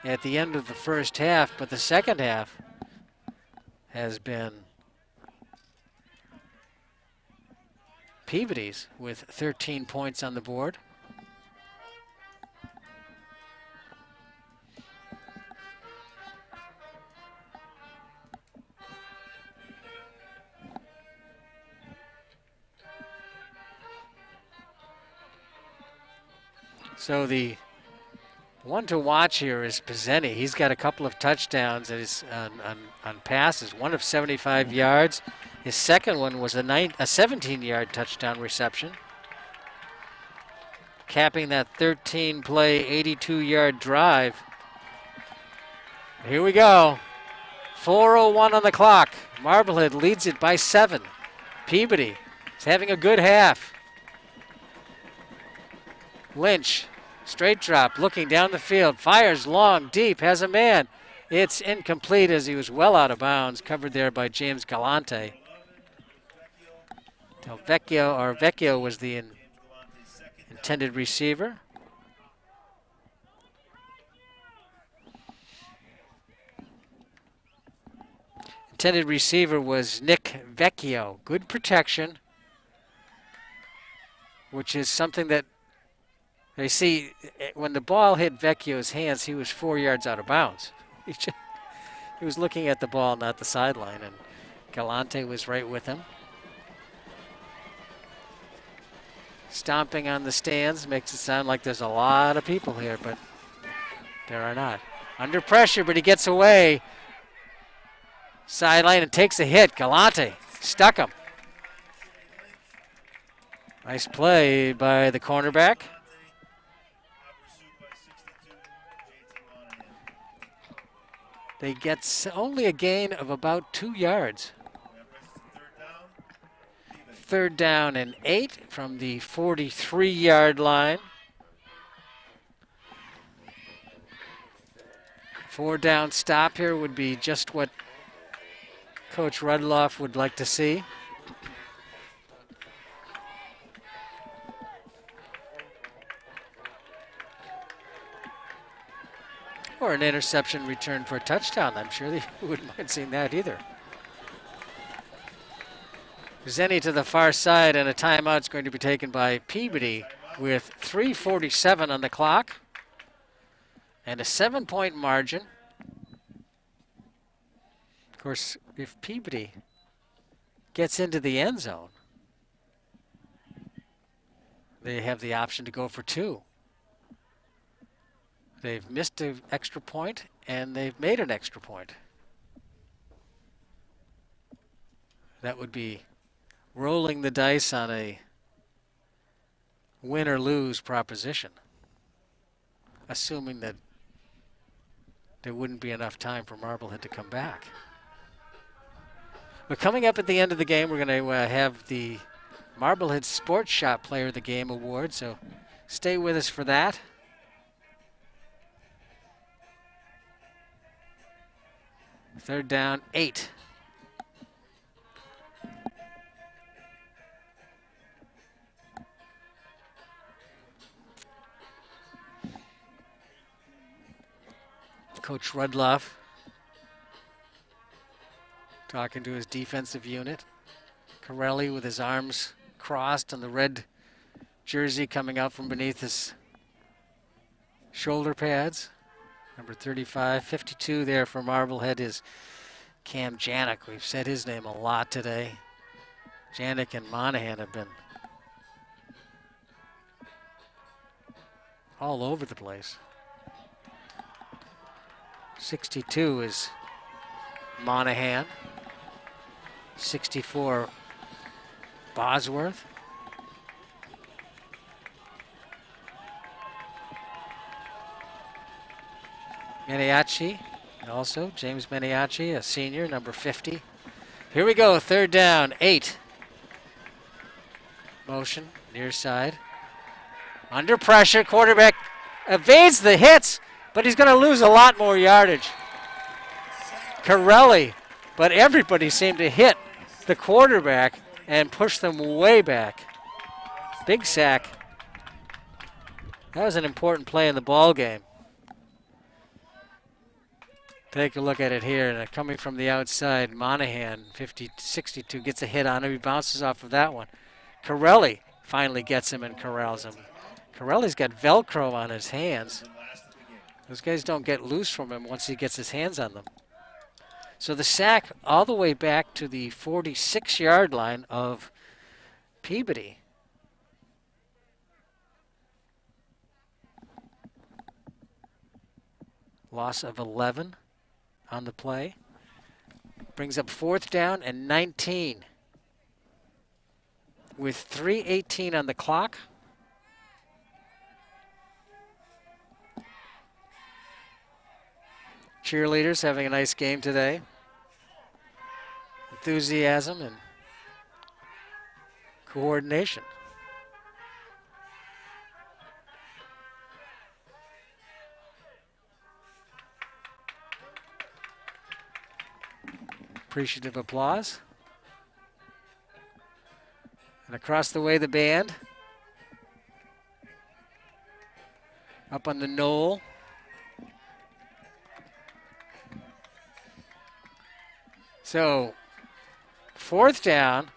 at the end of the first half, but the second half has been Peabody's with 13 points on the board. So the one to watch here is Pizzeni. He's got a couple of touchdowns on passes, one of 75 yards. His second one was a 17-yard touchdown reception, capping that 13-play, 82-yard drive. Here we go. 4:01 on the clock. Marblehead leads it by 7. Peabody is having a good half. Lynch, straight drop, looking down the field, fires long, deep, has a man. It's incomplete as he was well out of bounds, covered there by James Galante. Vecchio was the intended receiver. Intended receiver was Nick Vecchio. Good protection, which is something that they see when the ball hit Vecchio's hands, he was 4 yards out of bounds. He was looking at the ball, not the sideline, and Galante was right with him. Stomping on the stands makes it sound like there's a lot of people here, but there are not. Under pressure, but he gets away. Sideline and takes a hit. Galante stuck him. Nice play by the cornerback. They get only a gain of about 2 yards. 3rd down and 8 from the 43-yard line. 4-down stop here would be just what Coach Rudloff would like to see. Or an interception return for a touchdown. I'm sure they wouldn't mind seeing that either. Zenny to the far side, and a timeout's going to be taken by Peabody with 3:47 on the clock and a 7-point margin. Of course, if Peabody gets into the end zone, they have the option to go for 2. They've missed an extra point, and they've made an extra point. That would be rolling the dice on a win or lose proposition, assuming that there wouldn't be enough time for Marblehead to come back. But coming up at the end of the game, we're going to have the Marblehead Sports Shop Player of the Game award, so stay with us for that. Third down, 8. Coach Rudloff talking to his defensive unit. Corelli with his arms crossed and the red jersey coming out from beneath his shoulder pads. Number 35, 52 there for Marblehead is Cam Janik. We've said his name a lot today. Janik and Monahan have been all over the place. 62 is Monahan. 64 Bosworth. Maniaci, also James Maniaci, a senior, number 50. Here we go, third down, 8. Motion, near side. Under pressure, quarterback evades the hits, but he's going to lose a lot more yardage. Corelli, but everybody seemed to hit the quarterback and push them way back. Big sack. That was an important play in the ball game. Take a look at it here, and coming from the outside, Monahan, 62, gets a hit on him. He bounces off of that one. Corelli finally gets him and corrals him. Corelli's got Velcro on his hands. Those guys don't get loose from him once he gets his hands on them. So the sack all the way back to the 46-yard line of Peabody. Loss of 11 on the play. Brings up 4th down and 19. With 3:18 on the clock. Cheerleaders having a nice game today. Enthusiasm and coordination. Appreciative applause. And across the way, the band. Up on the knoll. So, 4th down.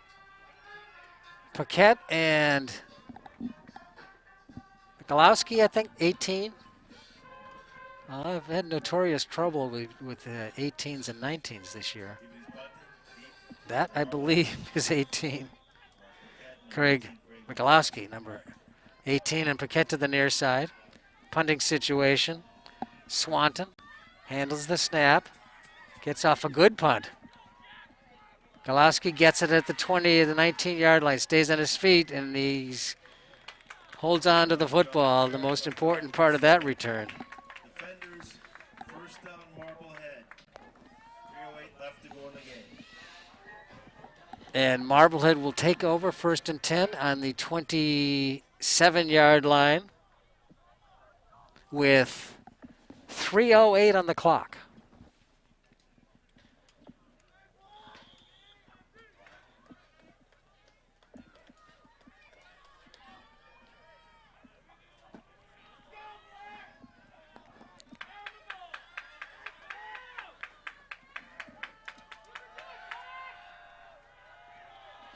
Paquette and Mikulowski, I think, 18. I've had notorious trouble with 18s and 19s this year. That, I believe, is 18. Craig Mikulowski, number 18, and Paquette to the near side. Punting situation. Swanton handles the snap. Gets off a good punt. Mikulowski gets it at the 20, the 19-yard line, stays on his feet, and he holds on to the football, the most important part of that return. Defenders, first down, Marblehead. 3:08 left to go in the game. And Marblehead will take over 1st and 10 on the 27-yard line with 3:08 on the clock.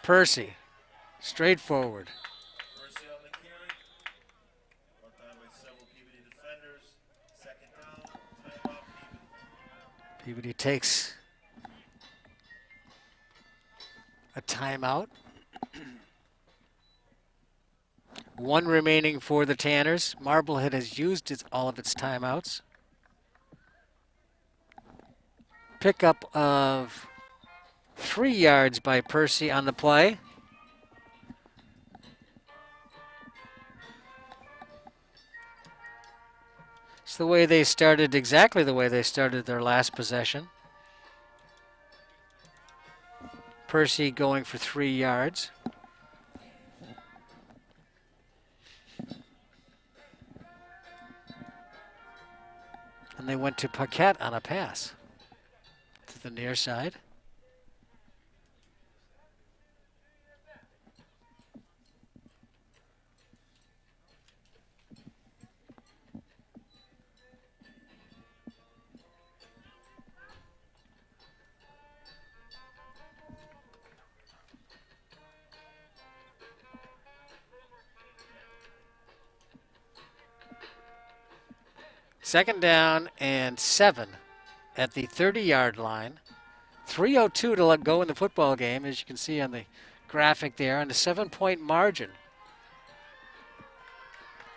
Percy, straightforward. Percy on the carry. Brought down by several Peabody defenders. 2nd down, timeout Peabody. Peabody takes a timeout. 1 remaining for the Tanners. Marblehead has used all of its timeouts. Pickup of 3 yards by Percy on the play. It's the way they started, exactly the way they started their last possession. Percy going for 3 yards. And they went to Paquette on a pass to the near side. Second down and 7 at the 30-yard line. 3:02 to let go in the football game, as you can see on the graphic there, on a 7-point margin.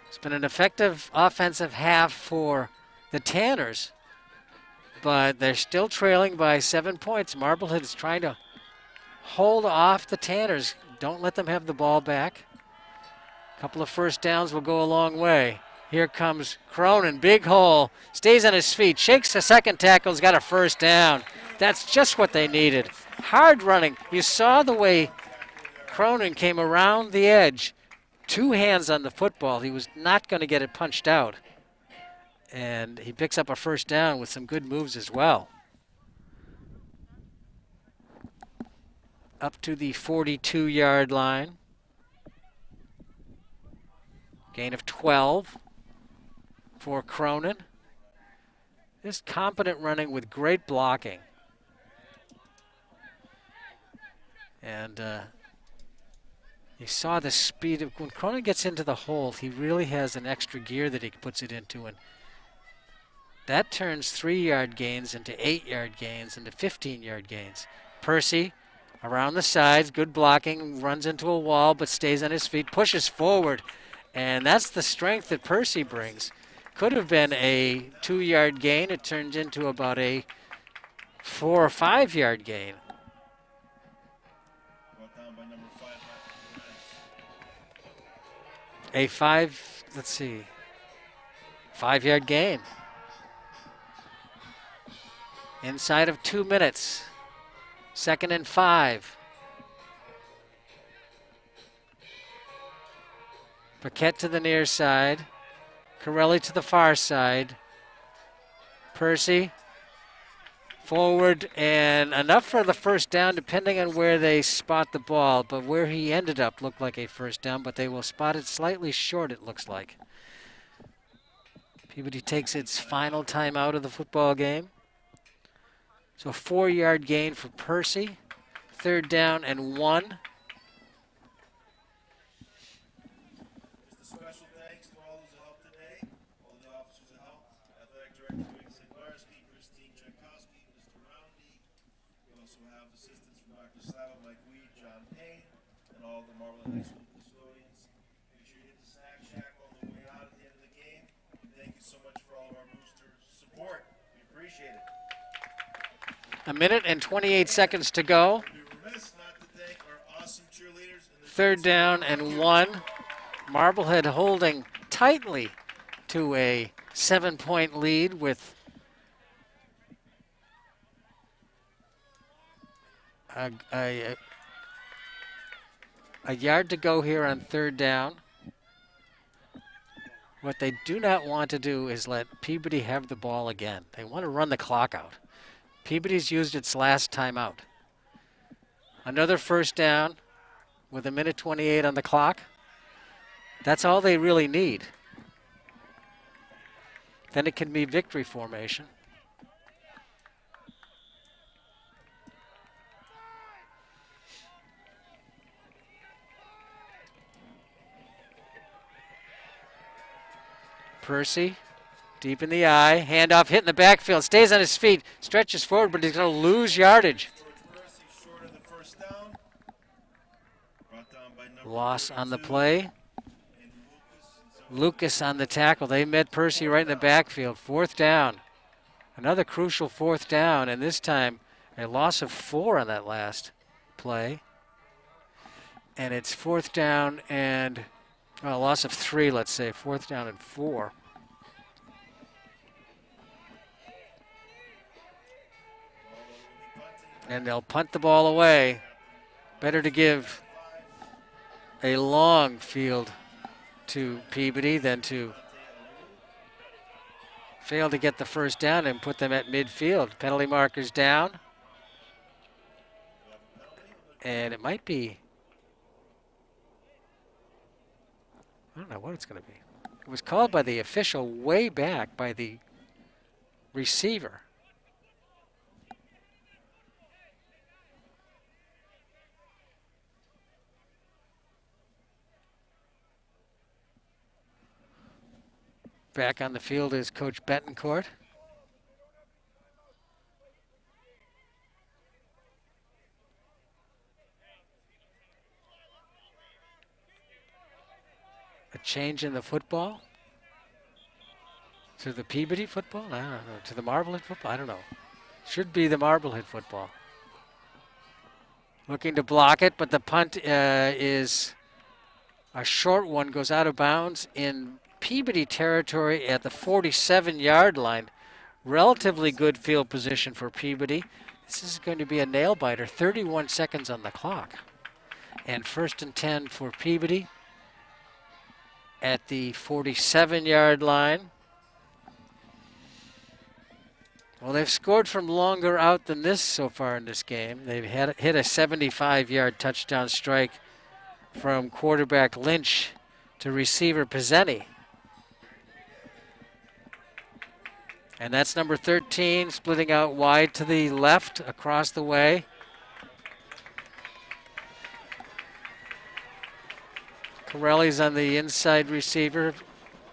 It's been an effective offensive half for the Tanners, but they're still trailing by 7 points. Marblehead is trying to hold off the Tanners. Don't let them have the ball back. A couple of first downs will go a long way. Here comes Cronin, big hole, stays on his feet, shakes the second tackle, has got a first down. That's just what they needed. Hard running. You saw the way Cronin came around the edge, 2 hands on the football. He was not going to get it punched out. And he picks up a first down with some good moves as well. Up to the 42-yard line. Gain of 12 for Cronin. Just competent running with great blocking. And you saw the speed of when Cronin gets into the hole, he really has an extra gear that he puts it into, and that turns 3-yard gains into 8-yard gains into 15-yard gains. Percy around the sides, good blocking, runs into a wall but stays on his feet, pushes forward, and that's the strength that Percy brings. Could have been a 2-yard gain. It turns into about a 4 or 5-yard gain. Brought down by number 5, A 5-yard gain. Inside of 2 minutes. 2nd and 5. Paquette to the near side. Corelli to the far side. Percy forward, and enough for the first down depending on where they spot the ball, but where he ended up looked like a first down, but they will spot it slightly short, it looks like. Peabody takes its final time out of the football game. So a 4-yard gain for Percy. 3rd down and 1. Just a special thanks to all those who helped today, all the officers who helped, Athletic Director Wayne Siglarski, Christine Tchaikovsky, Mr. Roundy. We also have assistance from Dr. Sava, Mike Weed, John Payne, and all the Marblehead High School custodians. Make sure you hit the snack shack on the way out at the end of the game. And thank you so much for all of our boosters' support. We appreciate it. A minute and 28 seconds to go. We'd be remiss not to thank our awesome cheerleaders. And 3rd down and 1. Marblehead holding tightly to a 7-point lead with a yard to go here on 3rd down. What they do not want to do is let Peabody have the ball again. They want to run the clock out. Peabody's used its last timeout. Another first down with 1:28 on the clock. That's all they really need. Then it can be victory formation. Percy, deep in the eye, handoff, hit in the backfield, stays on his feet, stretches forward, but he's going to lose yardage. George Percy short of the first down. Brought down by number Loss on the 32, play. and Lucas on the tackle. They met Percy right in the backfield. 4th down. Another crucial 4th down, and this time a loss of 4 on that last play. And it's 4th down and, well, a loss of 3, let's say. 4th down and 4. And they'll punt the ball away. Better to give a long field to Peabody than to fail to get the first down and put them at midfield. Penalty markers down. And it might be, I don't know what it's going to be. It was called by the official way back by the receiver. Back on the field is Coach Betancourt. A change in the football to the Peabody football? I don't know. To the Marblehead football? I don't know. Should be the Marblehead football. Looking to block it, but the punt is a short one, goes out of bounds in Peabody territory at the 47-yard line. Relatively good field position for Peabody. This is going to be a nail biter. 31 seconds on the clock. And 1st and 10 for Peabody at the 47-yard line. Well, they've scored from longer out than this so far in this game. They've hit a 75-yard touchdown strike from quarterback Lynch to receiver Pizzeni. And that's number 13, splitting out wide to the left across the way. Corelli's on the inside receiver.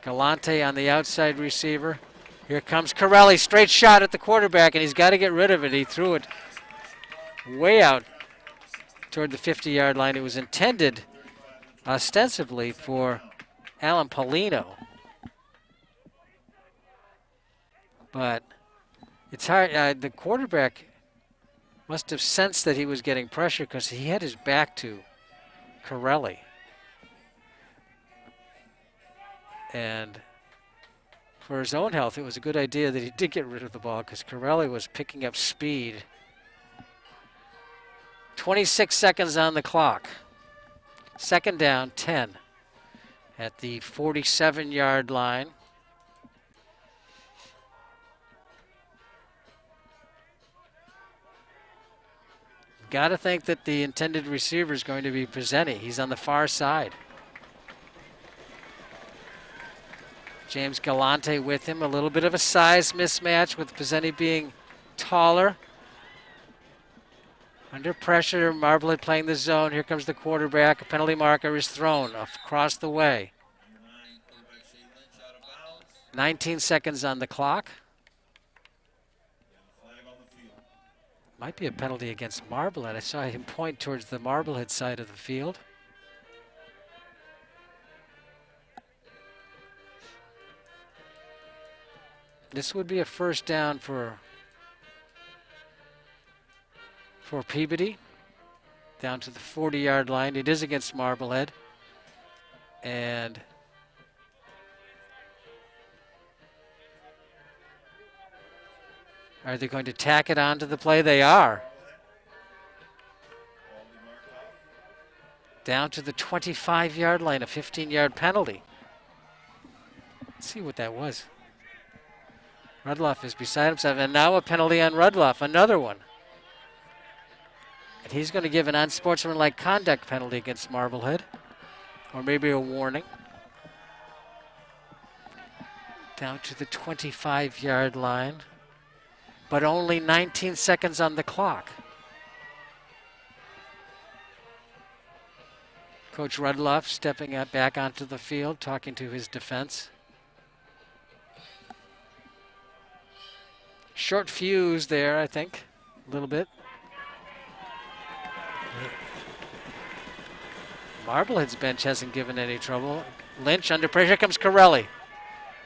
Galante on the outside receiver. Here comes Corelli, straight shot at the quarterback, and he's got to get rid of it. He threw it way out toward the 50-yard line. It was intended ostensibly for Alan Paulino. But it's hard. The quarterback must have sensed that he was getting pressure because he had his back to Corelli. And for his own health, it was a good idea that he did get rid of the ball because Corelli was picking up speed. 26 seconds on the clock. 2nd down, 10 at the 47-yard line. Got to think that the intended receiver is going to be Pizzeni. He's on the far side. James Galante with him. A little bit of a size mismatch with Pizzeni being taller. Under pressure, Marblehead playing the zone. Here comes the quarterback. A penalty marker is thrown across the way. 19 seconds on the clock. Might be a penalty against Marblehead. I saw him point towards the Marblehead side of the field. This would be a 1st down for Peabody. Down to the 40-yard line. It is against Marblehead. And are they going to tack it onto the play? They are. Down to the 25-yard line, a 15-yard penalty. Let's see what that was. Rudloff is beside himself, and now a penalty on Rudloff, another one. And he's going to give an unsportsmanlike conduct penalty against Marblehead, or maybe a warning. Down to the 25-yard line, but only 19 seconds on the clock. Coach Rudloff stepping back onto the field, talking to his defense. Short fuse there, I think, a little bit. Marblehead's bench hasn't given any trouble. Lynch under pressure. Here comes Corelli.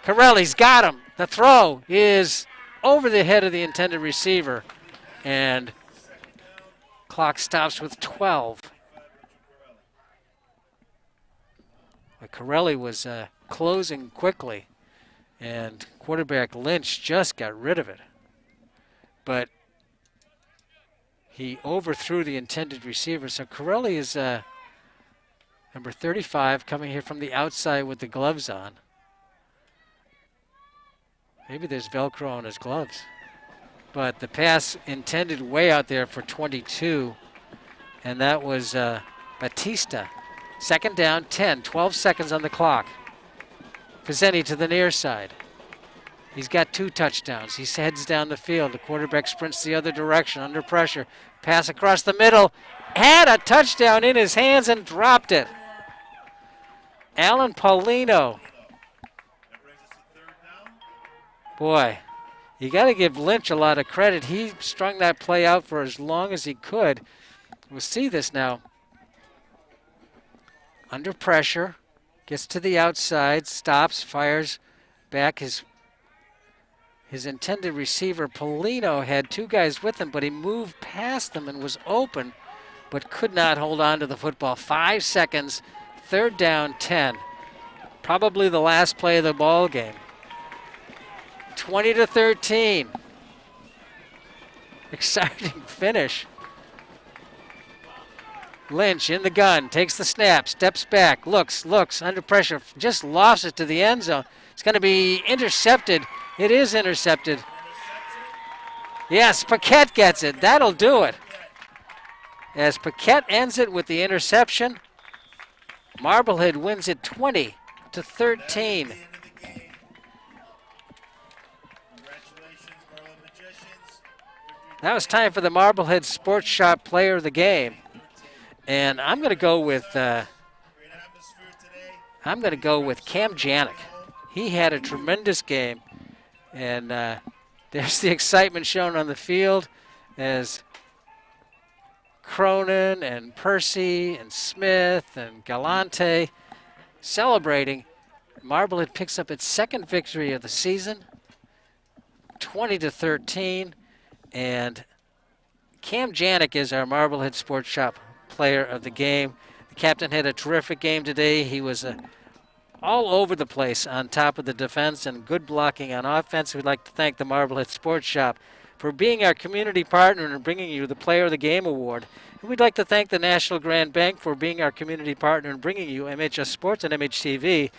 Corelli's got him. The throw is over the head of the intended receiver. And clock stops with 12. But Corelli was closing quickly. And quarterback Lynch just got rid of it. But he overthrew the intended receiver. So Corelli is number 35 coming here from the outside with the gloves on. Maybe there's Velcro on his gloves. But the pass intended way out there for 22. And that was Batista. 2nd down, 10, 12 seconds on the clock. Pizzeni to the near side. He's got 2 touchdowns. He heads down the field. The quarterback sprints the other direction under pressure. Pass across the middle. Had a touchdown in his hands and dropped it. Alan Paulino. Boy, you got to give Lynch a lot of credit. He strung that play out for as long as he could. We'll see this now. Under pressure, gets to the outside, stops, fires back. His intended receiver, Polino, had two guys with him, but he moved past them and was open, but could not hold on to the football. 5 seconds, third down, 10. Probably the last play of the ball game. 20-13. Exciting finish. Lynch in the gun, takes the snap, steps back, looks, under pressure, just lost it to the end zone. It's going to be intercepted. It is intercepted. Yes, Paquette gets it. That'll do it. As Paquette ends it with the interception, Marblehead wins it 20-13. Congratulations, Marlin Magicians. Now it's time for the Marblehead Sports Shop Player of the Game, and I'm going to go with Great atmosphere today. Cam Janik. He had a tremendous game, and there's the excitement shown on the field as Cronin and Percy and Smith and Galante celebrating. Marblehead picks up its second victory of the season, 20-13, and Cam Janik is our Marblehead Sports Shop Player of the Game. The captain had a terrific game today. He was all over the place on top of the defense and good blocking on offense. We'd like to thank the Marblehead Sports Shop for being our community partner and bringing you the Player of the Game Award. And we'd like to thank the National Grand Bank for being our community partner and bringing you MHS Sports and MHTV.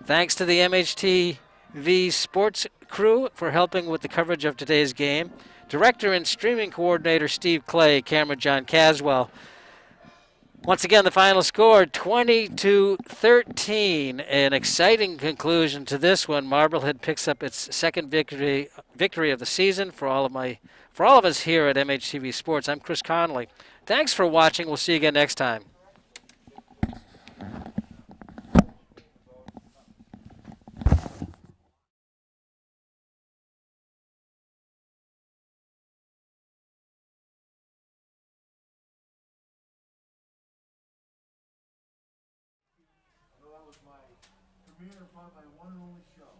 Thanks to the MHTV Sports crew for helping with the coverage of today's game. Director and streaming coordinator Steve Clay, camera John Caswell. Once again, the final score, 20-13. An exciting conclusion to this one. Marblehead picks up its second victory of the season. For all of us here at MHTV Sports, I'm Chris Connolly. Thanks for watching. We'll see you again next time. That was my premiere upon my one and only show.